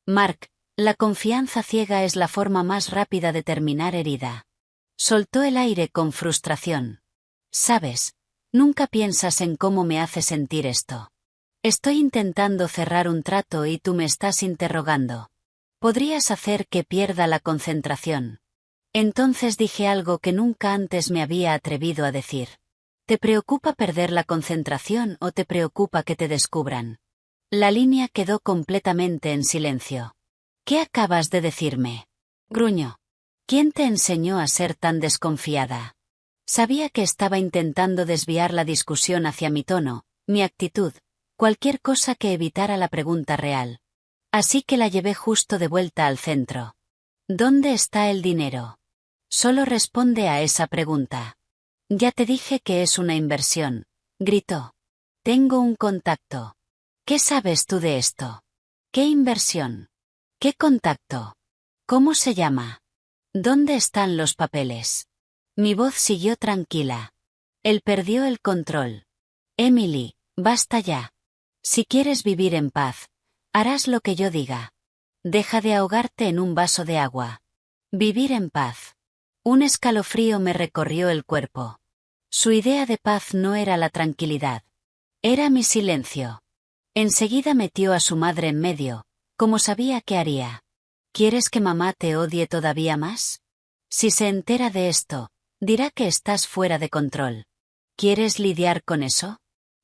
Mark, la confianza ciega es la forma más rápida de terminar herida. Soltó el aire con frustración. Sabes, nunca piensas en cómo me hace sentir esto. Estoy intentando cerrar un trato y tú me estás interrogando. Podrías hacer que pierda la concentración. Entonces dije algo que nunca antes me había atrevido a decir. ¿Te preocupa perder la concentración o te preocupa que te descubran? La línea quedó completamente en silencio. ¿Qué acabas de decirme? Gruñó. ¿Quién te enseñó a ser tan desconfiada? Sabía que estaba intentando desviar la discusión hacia mi tono, mi actitud, cualquier cosa que evitara la pregunta real. Así que la llevé justo de vuelta al centro. ¿Dónde está el dinero? Solo responde a esa pregunta. Ya te dije que es una inversión, gritó. Tengo un contacto. ¿Qué sabes tú de esto? ¿Qué inversión? ¿Qué contacto? ¿Cómo se llama? ¿Dónde están los papeles? Mi voz siguió tranquila. Él perdió el control. Emily, basta ya. Si quieres vivir en paz, harás lo que yo diga. Deja de ahogarte en un vaso de agua. Vivir en paz. Un escalofrío me recorrió el cuerpo. Su idea de paz no era la tranquilidad. Era mi silencio. Enseguida metió a su madre en medio, como sabía que haría. ¿Quieres que mamá te odie todavía más? Si se entera de esto, dirá que estás fuera de control. ¿Quieres lidiar con eso?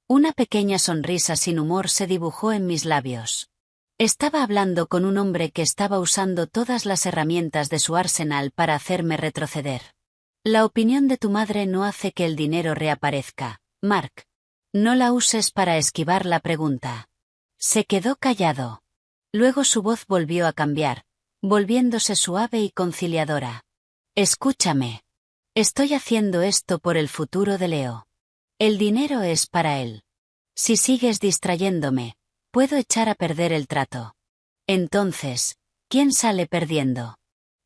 Una pequeña sonrisa sin humor se dibujó en mis labios. Estaba hablando con un hombre que estaba usando todas las herramientas de su arsenal para hacerme retroceder. La opinión de tu madre no hace que el dinero reaparezca, Mark. No la uses para esquivar la pregunta. Se quedó callado. Luego su voz volvió a cambiar, volviéndose suave y conciliadora. Escúchame. Estoy haciendo esto por el futuro de Leo. El dinero es para él. Si sigues distrayéndome, puedo echar a perder el trato. Entonces, ¿quién sale perdiendo?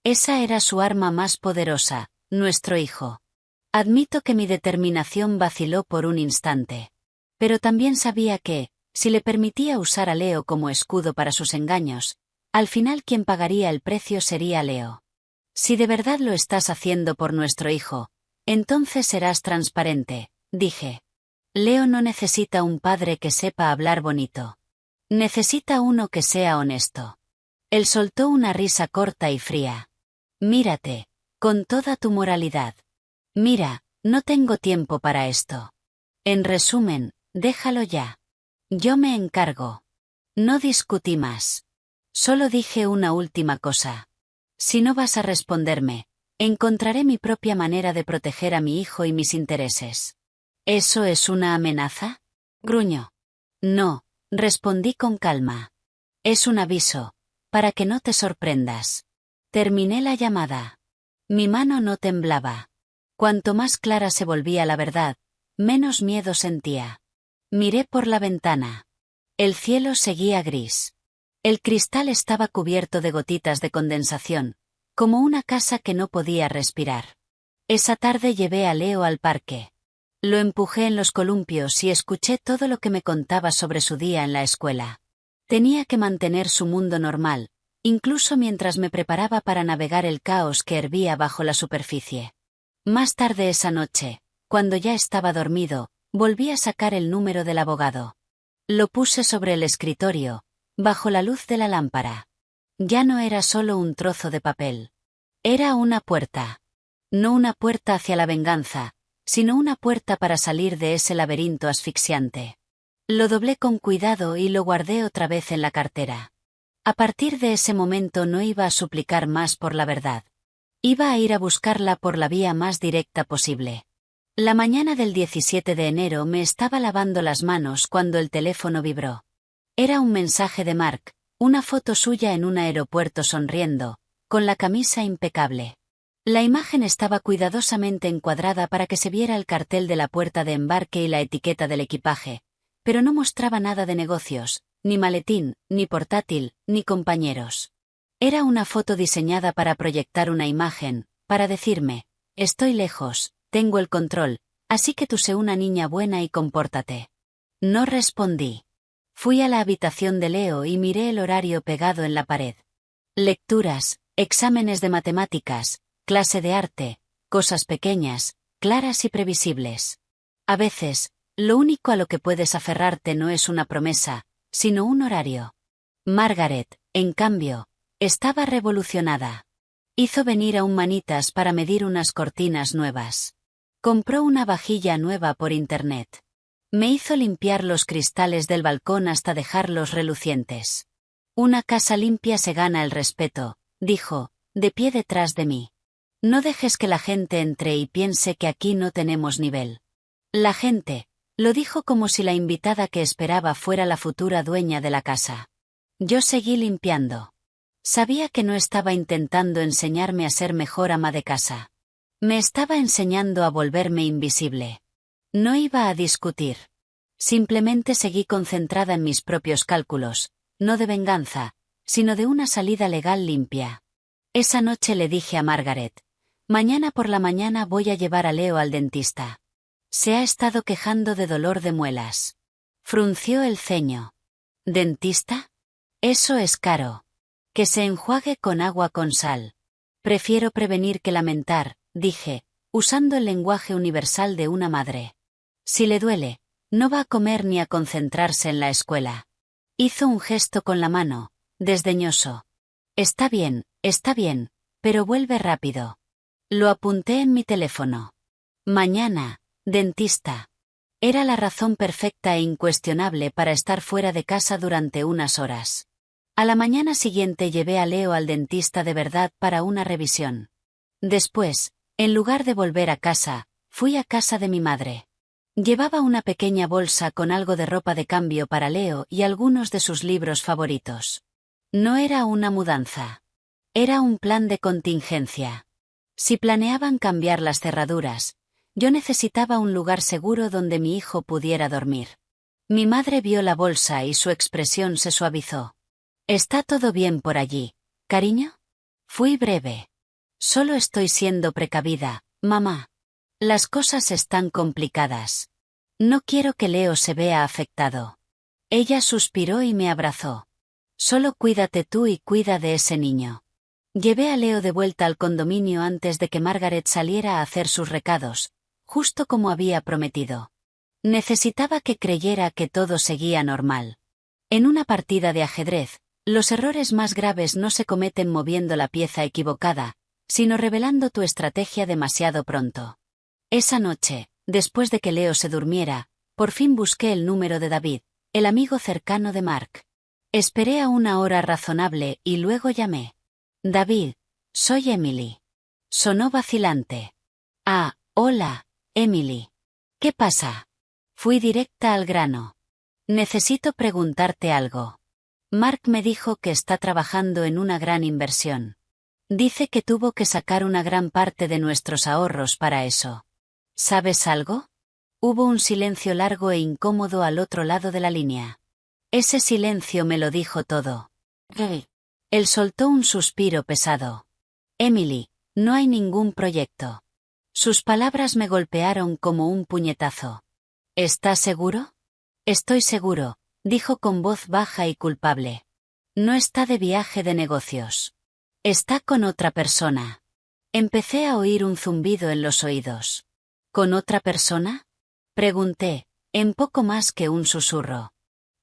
Esa era su arma más poderosa, nuestro hijo. Admito que mi determinación vaciló por un instante. Pero también sabía que, si le permitía usar a Leo como escudo para sus engaños, al final quien pagaría el precio sería Leo. Si de verdad lo estás haciendo por nuestro hijo, entonces serás transparente, dije. Leo no necesita un padre que sepa hablar bonito. Necesita uno que sea honesto. Él soltó una risa corta y fría. Mírate, con toda tu moralidad. Mira, no tengo tiempo para esto. En resumen, déjalo ya. Yo me encargo. No discutí más. Solo dije una última cosa. Si no vas a responderme, encontraré mi propia manera de proteger a mi hijo y mis intereses. ¿Eso es una amenaza? Gruñó. No, respondí con calma. Es un aviso, para que no te sorprendas. Terminé la llamada. Mi mano no temblaba. Cuanto más clara se volvía la verdad, menos miedo sentía. Miré por la ventana. El cielo seguía gris. El cristal estaba cubierto de gotitas de condensación, como una casa que no podía respirar. Esa tarde llevé a Leo al parque. Lo empujé en los columpios y escuché todo lo que me contaba sobre su día en la escuela. Tenía que mantener su mundo normal, incluso mientras me preparaba para navegar el caos que hervía bajo la superficie. Más tarde esa noche, cuando ya estaba dormido, volví a sacar el número del abogado. Lo puse sobre el escritorio, bajo la luz de la lámpara. Ya no era solo un trozo de papel. Era una puerta. No una puerta hacia la venganza, sino una puerta para salir de ese laberinto asfixiante. Lo doblé con cuidado y lo guardé otra vez en la cartera. A partir de ese momento no iba a suplicar más por la verdad. Iba a ir a buscarla por la vía más directa posible. La mañana del 17 de enero me estaba lavando las manos cuando el teléfono vibró. Era un mensaje de Mark, una foto suya en un aeropuerto sonriendo, con la camisa impecable. La imagen estaba cuidadosamente encuadrada para que se viera el cartel de la puerta de embarque y la etiqueta del equipaje, pero no mostraba nada de negocios, ni maletín, ni portátil, ni compañeros. Era una foto diseñada para proyectar una imagen, para decirme, estoy lejos, tengo el control, así que tú sé una niña buena y compórtate. No respondí. Fui a la habitación de Leo y miré el horario pegado en la pared. Lecturas, exámenes de matemáticas, clase de arte, cosas pequeñas, claras y previsibles. A veces, lo único a lo que puedes aferrarte no es una promesa, sino un horario. Margaret, en cambio, estaba revolucionada. Hizo venir a un manitas para medir unas cortinas nuevas. Compró una vajilla nueva por internet. Me hizo limpiar los cristales del balcón hasta dejarlos relucientes. Una casa limpia se gana el respeto, dijo, de pie detrás de mí. No dejes que la gente entre y piense que aquí no tenemos nivel. La gente, lo dijo como si la invitada que esperaba fuera la futura dueña de la casa. Yo seguí limpiando. Sabía que no estaba intentando enseñarme a ser mejor ama de casa. Me estaba enseñando a volverme invisible. No iba a discutir. Simplemente seguí concentrada en mis propios cálculos, no de venganza, sino de una salida legal limpia. Esa noche le dije a Margaret, mañana por la mañana voy a llevar a Leo al dentista. Se ha estado quejando de dolor de muelas. Frunció el ceño. ¿Dentista? Eso es caro. Que se enjuague con agua con sal. Prefiero prevenir que lamentar, dije, usando el lenguaje universal de una madre. Si le duele, no va a comer ni a concentrarse en la escuela. Hizo un gesto con la mano, desdeñoso. Está bien, pero vuelve rápido. Lo apunté en mi teléfono. Mañana, dentista. Era la razón perfecta e incuestionable para estar fuera de casa durante unas horas. A la mañana siguiente llevé a Leo al dentista de verdad para una revisión. Después, en lugar de volver a casa, fui a casa de mi madre. Llevaba una pequeña bolsa con algo de ropa de cambio para Leo y algunos de sus libros favoritos. No era una mudanza. Era un plan de contingencia. Si planeaban cambiar las cerraduras, yo necesitaba un lugar seguro donde mi hijo pudiera dormir. Mi madre vio la bolsa y su expresión se suavizó. ¿Está todo bien por allí, cariño? Fui breve. Solo estoy siendo precavida, mamá. Las cosas están complicadas. No quiero que Leo se vea afectado. Ella suspiró y me abrazó. Solo cuídate tú y cuida de ese niño. Llevé a Leo de vuelta al condominio antes de que Margaret saliera a hacer sus recados, justo como había prometido. Necesitaba que creyera que todo seguía normal. En una partida de ajedrez, los errores más graves no se cometen moviendo la pieza equivocada, sino revelando tu estrategia demasiado pronto. Esa noche, después de que Leo se durmiera, por fin busqué el número de David, el amigo cercano de Mark. Esperé a una hora razonable y luego llamé. David, soy Emily. Sonó vacilante. Ah, hola, Emily. ¿Qué pasa? Fui directa al grano. Necesito preguntarte algo. Mark me dijo que está trabajando en una gran inversión. Dice que tuvo que sacar una gran parte de nuestros ahorros para eso. ¿Sabes algo? Hubo un silencio largo e incómodo al otro lado de la línea. Ese silencio me lo dijo todo. Él soltó un suspiro pesado. Emily, no hay ningún proyecto. Sus palabras me golpearon como un puñetazo. ¿Estás seguro? Estoy seguro, dijo con voz baja y culpable. No está de viaje de negocios. Está con otra persona. Empecé a oír un zumbido en los oídos. ¿Con otra persona? Pregunté, en poco más que un susurro.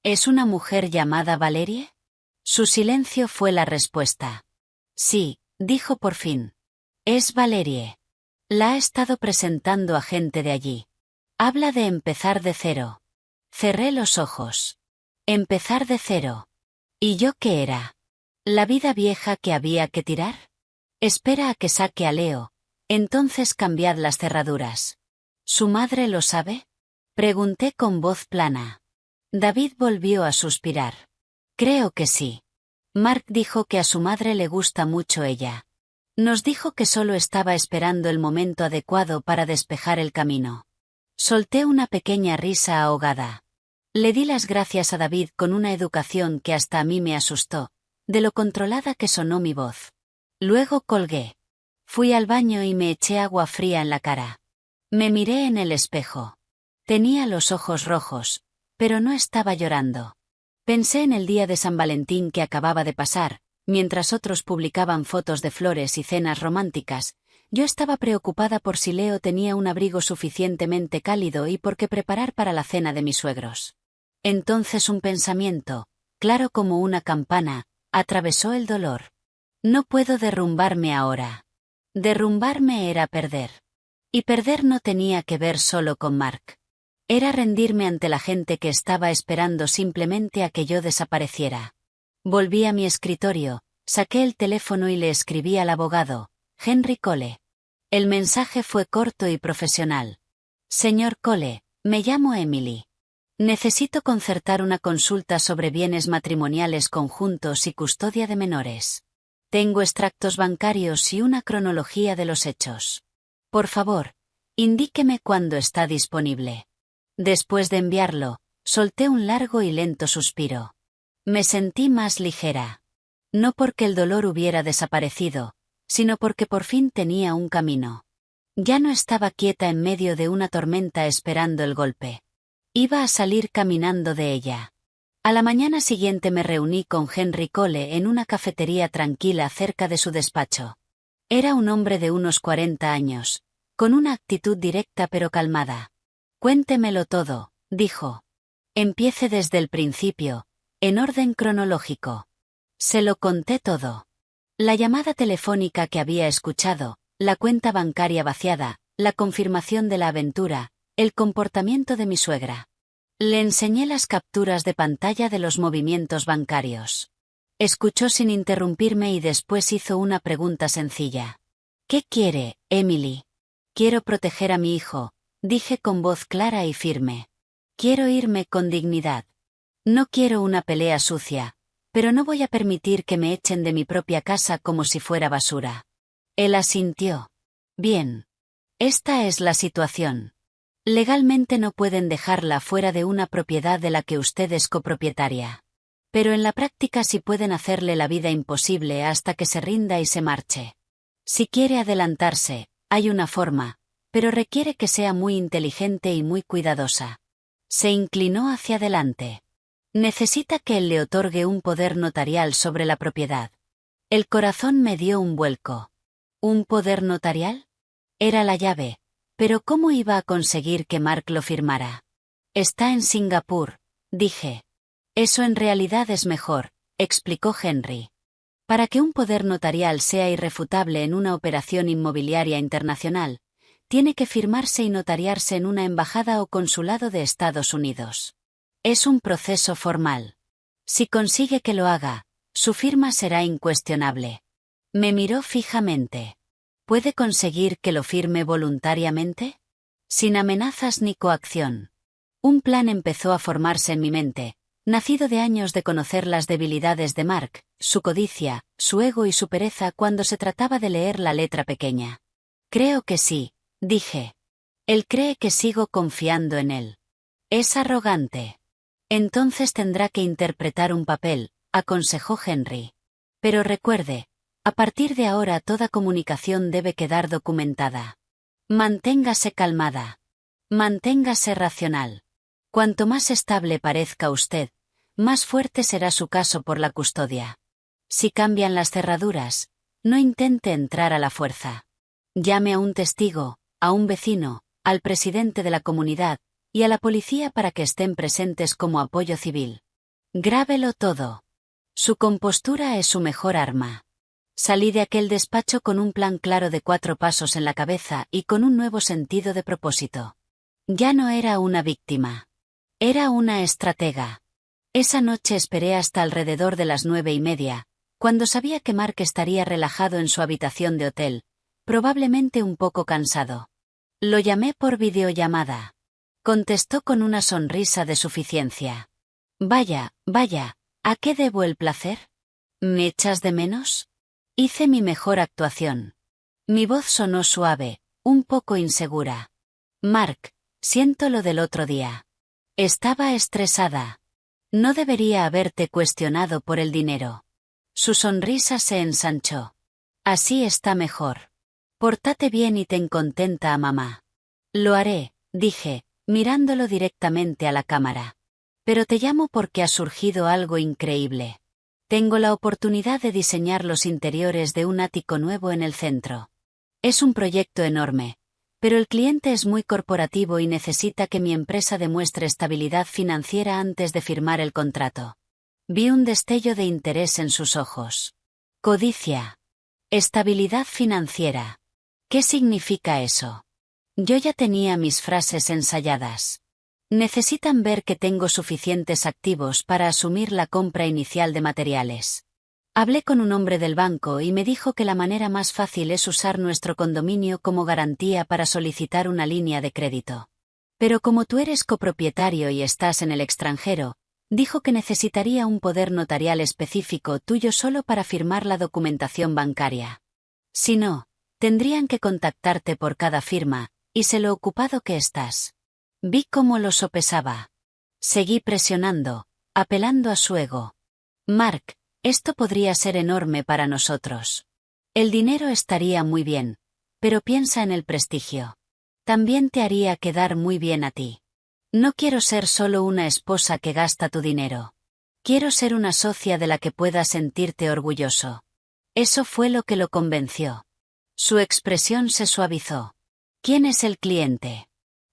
¿Es una mujer llamada Valerie? Su silencio fue la respuesta. Sí, dijo por fin. Es Valerie. La ha estado presentando a gente de allí. Habla de empezar de cero. Cerré los ojos. Empezar de cero. ¿Y yo qué era? ¿La vida vieja que había que tirar? Espera a que saque a Leo, entonces cambiad las cerraduras. ¿Su madre lo sabe? Pregunté con voz plana. David volvió a suspirar. Creo que sí. Mark dijo que a su madre le gusta mucho ella. Nos dijo que solo estaba esperando el momento adecuado para despejar el camino. Solté una pequeña risa ahogada. Le di las gracias a David con una educación que hasta a mí me asustó, de lo controlada que sonó mi voz. Luego colgué. Fui al baño y me eché agua fría en la cara. Me miré en el espejo. Tenía los ojos rojos, pero no estaba llorando. Pensé en el día de San Valentín que acababa de pasar, mientras otros publicaban fotos de flores y cenas románticas. Yo estaba preocupada por si Leo tenía un abrigo suficientemente cálido y por qué preparar para la cena de mis suegros. Entonces un pensamiento, claro como una campana, atravesó el dolor. No puedo derrumbarme ahora. Derrumbarme era perder. Y perder no tenía que ver solo con Mark. Era rendirme ante la gente que estaba esperando simplemente a que yo desapareciera. Volví a mi escritorio, saqué el teléfono y le escribí al abogado, Henry Cole. El mensaje fue corto y profesional. Señor Cole, me llamo Emily. Necesito concertar una consulta sobre bienes matrimoniales conjuntos y custodia de menores. Tengo extractos bancarios y una cronología de los hechos. Por favor, indíqueme cuándo está disponible. Después de enviarlo, solté un largo y lento suspiro. Me sentí más ligera. No porque el dolor hubiera desaparecido, sino porque por fin tenía un camino. Ya no estaba quieta en medio de una tormenta esperando el golpe. Iba a salir caminando de ella. A la mañana siguiente me reuní con Henry Cole en una cafetería tranquila cerca de su despacho. Era un hombre de unos 40 años, con una actitud directa pero calmada. Cuéntemelo todo, dijo. Empiece desde el principio, en orden cronológico. Se lo conté todo. La llamada telefónica que había escuchado, la cuenta bancaria vaciada, la confirmación de la aventura, el comportamiento de mi suegra. Le enseñé las capturas de pantalla de los movimientos bancarios. Escuchó sin interrumpirme y después hizo una pregunta sencilla. ¿Qué quiere, Emily? Quiero proteger a mi hijo, dije con voz clara y firme. Quiero irme con dignidad. No quiero una pelea sucia, pero no voy a permitir que me echen de mi propia casa como si fuera basura. Él asintió. Bien. Esta es la situación. Legalmente no pueden dejarla fuera de una propiedad de la que usted es copropietaria. Pero en la práctica sí pueden hacerle la vida imposible hasta que se rinda y se marche. Si quiere adelantarse, hay una forma, pero requiere que sea muy inteligente y muy cuidadosa. Se inclinó hacia adelante. Necesita que él le otorgue un poder notarial sobre la propiedad. El corazón me dio un vuelco. ¿Un poder notarial? Era la llave, pero ¿cómo iba a conseguir que Mark lo firmara? Está en Singapur, dije. Eso en realidad es mejor, explicó Henry. Para que un poder notarial sea irrefutable en una operación inmobiliaria internacional, tiene que firmarse y notariarse en una embajada o consulado de Estados Unidos. Es un proceso formal. Si consigue que lo haga, su firma será incuestionable. Me miró fijamente. ¿Puede conseguir que lo firme voluntariamente? Sin amenazas ni coacción. Un plan empezó a formarse en mi mente, nacido de años de conocer las debilidades de Mark, su codicia, su ego y su pereza cuando se trataba de leer la letra pequeña. Creo que sí, dije. Él cree que sigo confiando en él. Es arrogante. Entonces tendrá que interpretar un papel, aconsejó Henry. Pero recuerde, a partir de ahora toda comunicación debe quedar documentada. Manténgase calmada. Manténgase racional. Cuanto más estable parezca usted, más fuerte será su caso por la custodia. Si cambian las cerraduras, no intente entrar a la fuerza. Llame a un testigo, a un vecino, al presidente de la comunidad, y a la policía para que estén presentes como apoyo civil. Grábelo todo. Su compostura es su mejor arma. Salí de aquel despacho con un plan claro de 4 pasos en la cabeza y con un nuevo sentido de propósito. Ya no era una víctima. Era una estratega. Esa noche esperé hasta alrededor de las 9:30, cuando sabía que Mark estaría relajado en su habitación de hotel, probablemente un poco cansado. Lo llamé por videollamada. Contestó con una sonrisa de suficiencia. Vaya, ¿a qué debo el placer? ¿Me echas de menos? Hice mi mejor actuación. Mi voz sonó suave, un poco insegura. Mark, siento lo del otro día. Estaba estresada. No debería haberte cuestionado por el dinero. Su sonrisa se ensanchó. Así está mejor. Pórtate bien y ten contenta a mamá. Lo haré, dije, mirándolo directamente a la cámara. Pero te llamo porque ha surgido algo increíble. Tengo la oportunidad de diseñar los interiores de un ático nuevo en el centro. Es un proyecto enorme, pero el cliente es muy corporativo y necesita que mi empresa demuestre estabilidad financiera antes de firmar el contrato. Vi un destello de interés en sus ojos. Codicia. Estabilidad financiera. ¿Qué significa eso? Yo ya tenía mis frases ensayadas. Necesitan ver que tengo suficientes activos para asumir la compra inicial de materiales. Hablé con un hombre del banco y me dijo que la manera más fácil es usar nuestro condominio como garantía para solicitar una línea de crédito. Pero como tú eres copropietario y estás en el extranjero, dijo que necesitaría un poder notarial específico tuyo solo para firmar la documentación bancaria. Si no, tendrían que contactarte por cada firma, y sé lo ocupado que estás. Vi cómo lo sopesaba. Seguí presionando, apelando a su ego. Mark, esto podría ser enorme para nosotros. El dinero estaría muy bien, pero piensa en el prestigio. También te haría quedar muy bien a ti. No quiero ser solo una esposa que gasta tu dinero. Quiero ser una socia de la que puedas sentirte orgulloso. Eso fue lo que lo convenció. Su expresión se suavizó. ¿Quién es el cliente?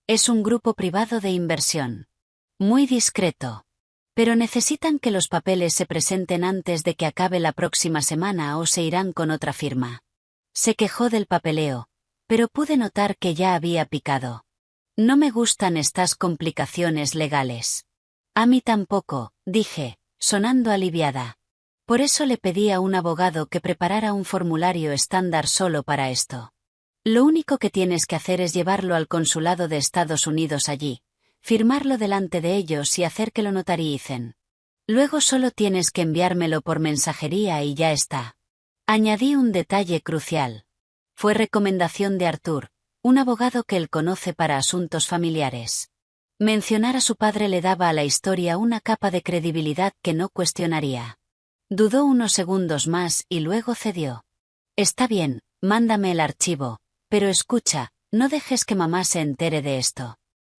Es un grupo privado de inversión. Muy discreto. Pero necesitan que los papeles se presenten antes de que acabe la próxima semana o se irán con otra firma. Se quejó del papeleo, pero pude notar que ya había picado. No me gustan estas complicaciones legales. A mí tampoco, dije, sonando aliviada. Por eso le pedí a un abogado que preparara un formulario estándar solo para esto. Lo único que tienes que hacer es llevarlo al consulado de Estados Unidos allí, firmarlo delante de ellos y hacer que lo notaricen. Luego solo tienes que enviármelo por mensajería y ya está. Añadí un detalle crucial. Fue recomendación de Arthur, un abogado que él conoce para asuntos familiares. Mencionar a su padre le daba a la historia una capa de credibilidad que no cuestionaría. Dudó unos segundos más y luego cedió. Está bien, mándame el archivo, pero escucha, no dejes que mamá se entere de esto.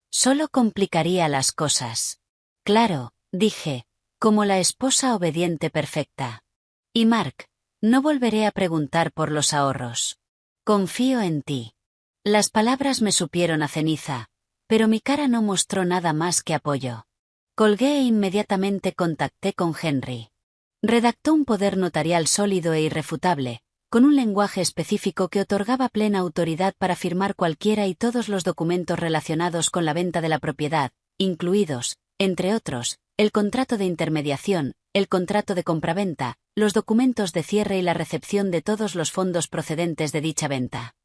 Solo complicaría las cosas. Claro, dije, como la esposa obediente perfecta. Y Mark, no volveré a preguntar por los ahorros. Confío en ti. Las palabras me supieron a ceniza, pero mi cara no mostró nada más que apoyo. Colgué e inmediatamente contacté con Henry. Redactó un poder notarial sólido e irrefutable, con un lenguaje específico que otorgaba plena autoridad para firmar cualquiera y todos los documentos relacionados con la venta de la propiedad, incluidos, entre otros, el contrato de intermediación, el contrato de compraventa, los documentos de cierre y la recepción de todos los fondos procedentes de dicha venta.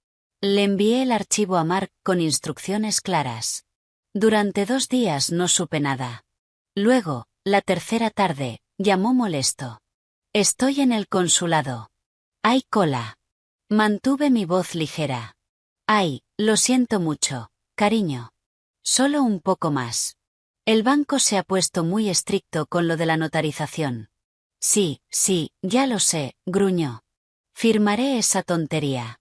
Le envié el archivo a Mark con instrucciones claras. Durante 2 días no supe nada. Luego, la tercera tarde, llamó molesto. Estoy en el consulado. Hay cola. Mantuve mi voz ligera. Ay, lo siento mucho, cariño. Solo un poco más. El banco se ha puesto muy estricto con lo de la notarización. Sí, ya lo sé, gruñó. Firmaré esa tontería.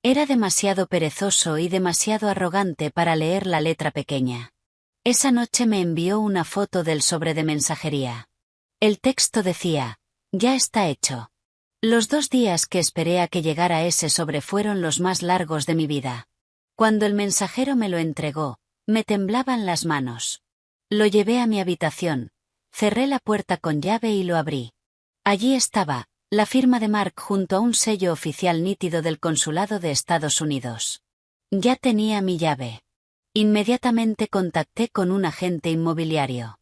Era demasiado perezoso y demasiado arrogante para leer la letra pequeña. Esa noche me envió una foto del sobre de mensajería. El texto decía, ya está hecho. Los 2 días que esperé a que llegara ese sobre fueron los más largos de mi vida. Cuando el mensajero me lo entregó, me temblaban las manos. Lo llevé a mi habitación, cerré la puerta con llave y lo abrí. Allí estaba, la firma de Mark junto a un sello oficial nítido del Consulado de Estados Unidos. Ya tenía mi llave. Inmediatamente contacté con un agente inmobiliario.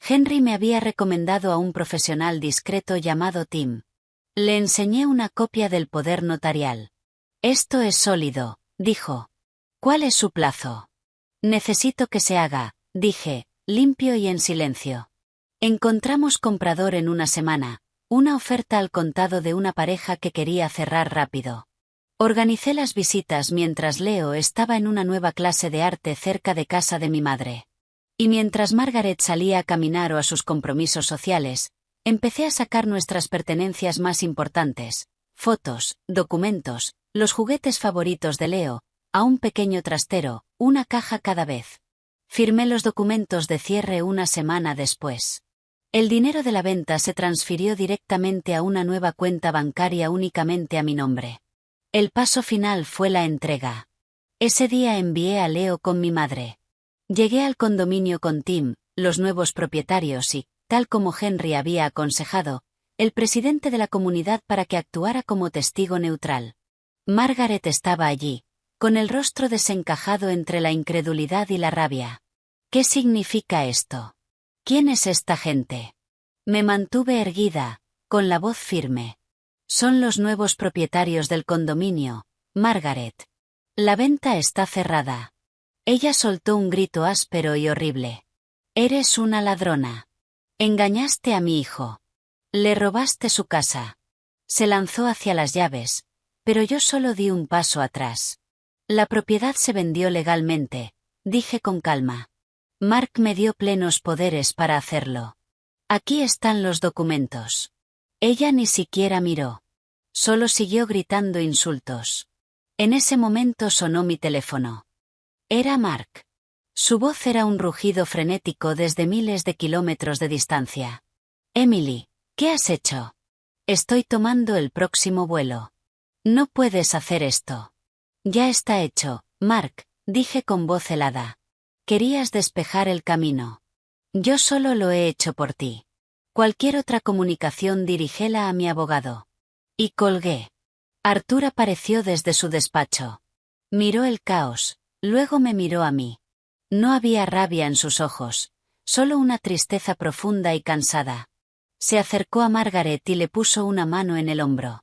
Henry me había recomendado a un profesional discreto llamado Tim. Le enseñé una copia del poder notarial. Esto es sólido, dijo. ¿Cuál es su plazo? Necesito que se haga, dije, limpio y en silencio. Encontramos comprador en 1 semana, una oferta al contado de una pareja que quería cerrar rápido. Organicé las visitas mientras Leo estaba en una nueva clase de arte cerca de casa de mi madre. Y mientras Margaret salía a caminar o a sus compromisos sociales, empecé a sacar nuestras pertenencias más importantes, fotos, documentos, los juguetes favoritos de Leo, a un pequeño trastero, una caja cada vez. Firmé los documentos de cierre 1 semana después. El dinero de la venta se transfirió directamente a una nueva cuenta bancaria únicamente a mi nombre. El paso final fue la entrega. Ese día envié a Leo con mi madre. Llegué al condominio con Tim, los nuevos propietarios y, tal como Henry había aconsejado, el presidente de la comunidad para que actuara como testigo neutral. Margaret estaba allí, con el rostro desencajado entre la incredulidad y la rabia. ¿Qué significa esto? ¿Quién es esta gente? Me mantuve erguida, con la voz firme. Son los nuevos propietarios del condominio, Margaret. La venta está cerrada. Ella soltó un grito áspero y horrible. Eres una ladrona. Engañaste a mi hijo. Le robaste su casa. Se lanzó hacia las llaves, pero yo solo di un paso atrás. La propiedad se vendió legalmente, dije con calma. Mark me dio plenos poderes para hacerlo. Aquí están los documentos. Ella ni siquiera miró. Solo siguió gritando insultos. En ese momento sonó mi teléfono. Era Mark. Su voz era un rugido frenético desde miles de kilómetros de distancia. Emily, ¿qué has hecho? Estoy tomando el próximo vuelo. No puedes hacer esto. Ya está hecho, Mark, dije con voz helada. Querías despejar el camino. Yo solo lo he hecho por ti. Cualquier otra comunicación dirígela a mi abogado. Y colgué. Arthur apareció desde su despacho. Miró el caos, luego me miró a mí. No había rabia en sus ojos, solo una tristeza profunda y cansada. Se acercó a Margaret y le puso una mano en el hombro.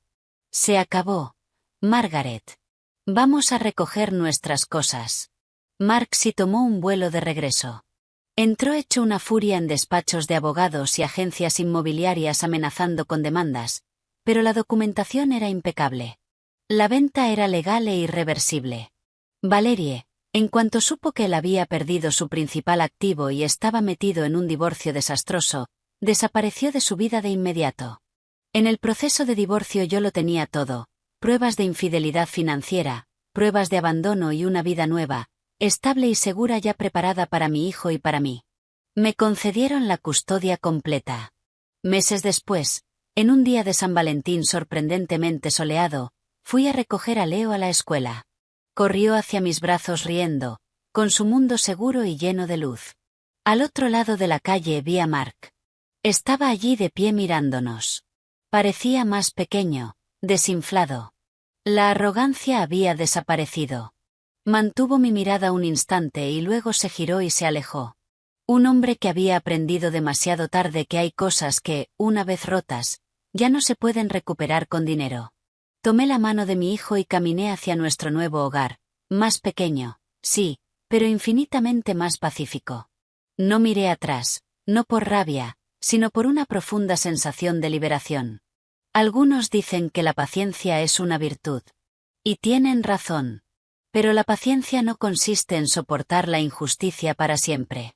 Se acabó, Margaret. Vamos a recoger nuestras cosas. Mark tomó un vuelo de regreso. Entró hecho una furia en despachos de abogados y agencias inmobiliarias amenazando con demandas, pero la documentación era impecable. La venta era legal e irreversible. Valerie, en cuanto supo que él había perdido su principal activo y estaba metido en un divorcio desastroso, desapareció de su vida de inmediato. En el proceso de divorcio yo lo tenía todo, pruebas de infidelidad financiera, pruebas de abandono y una vida nueva, estable y segura ya preparada para mi hijo y para mí. Me concedieron la custodia completa. Meses después, en un día de San Valentín sorprendentemente soleado, fui a recoger a Leo a la escuela. Corrió hacia mis brazos riendo, con su mundo seguro y lleno de luz. Al otro lado de la calle vi a Mark. Estaba allí de pie mirándonos. Parecía más pequeño, desinflado. La arrogancia había desaparecido. Mantuvo mi mirada un instante y luego se giró y se alejó. Un hombre que había aprendido demasiado tarde que hay cosas que, una vez rotas, ya no se pueden recuperar con dinero. Tomé la mano de mi hijo y caminé hacia nuestro nuevo hogar, más pequeño, sí, pero infinitamente más pacífico. No miré atrás, no por rabia, sino por una profunda sensación de liberación. Algunos dicen que la paciencia es una virtud. Y tienen razón. Pero la paciencia no consiste en soportar la injusticia para siempre.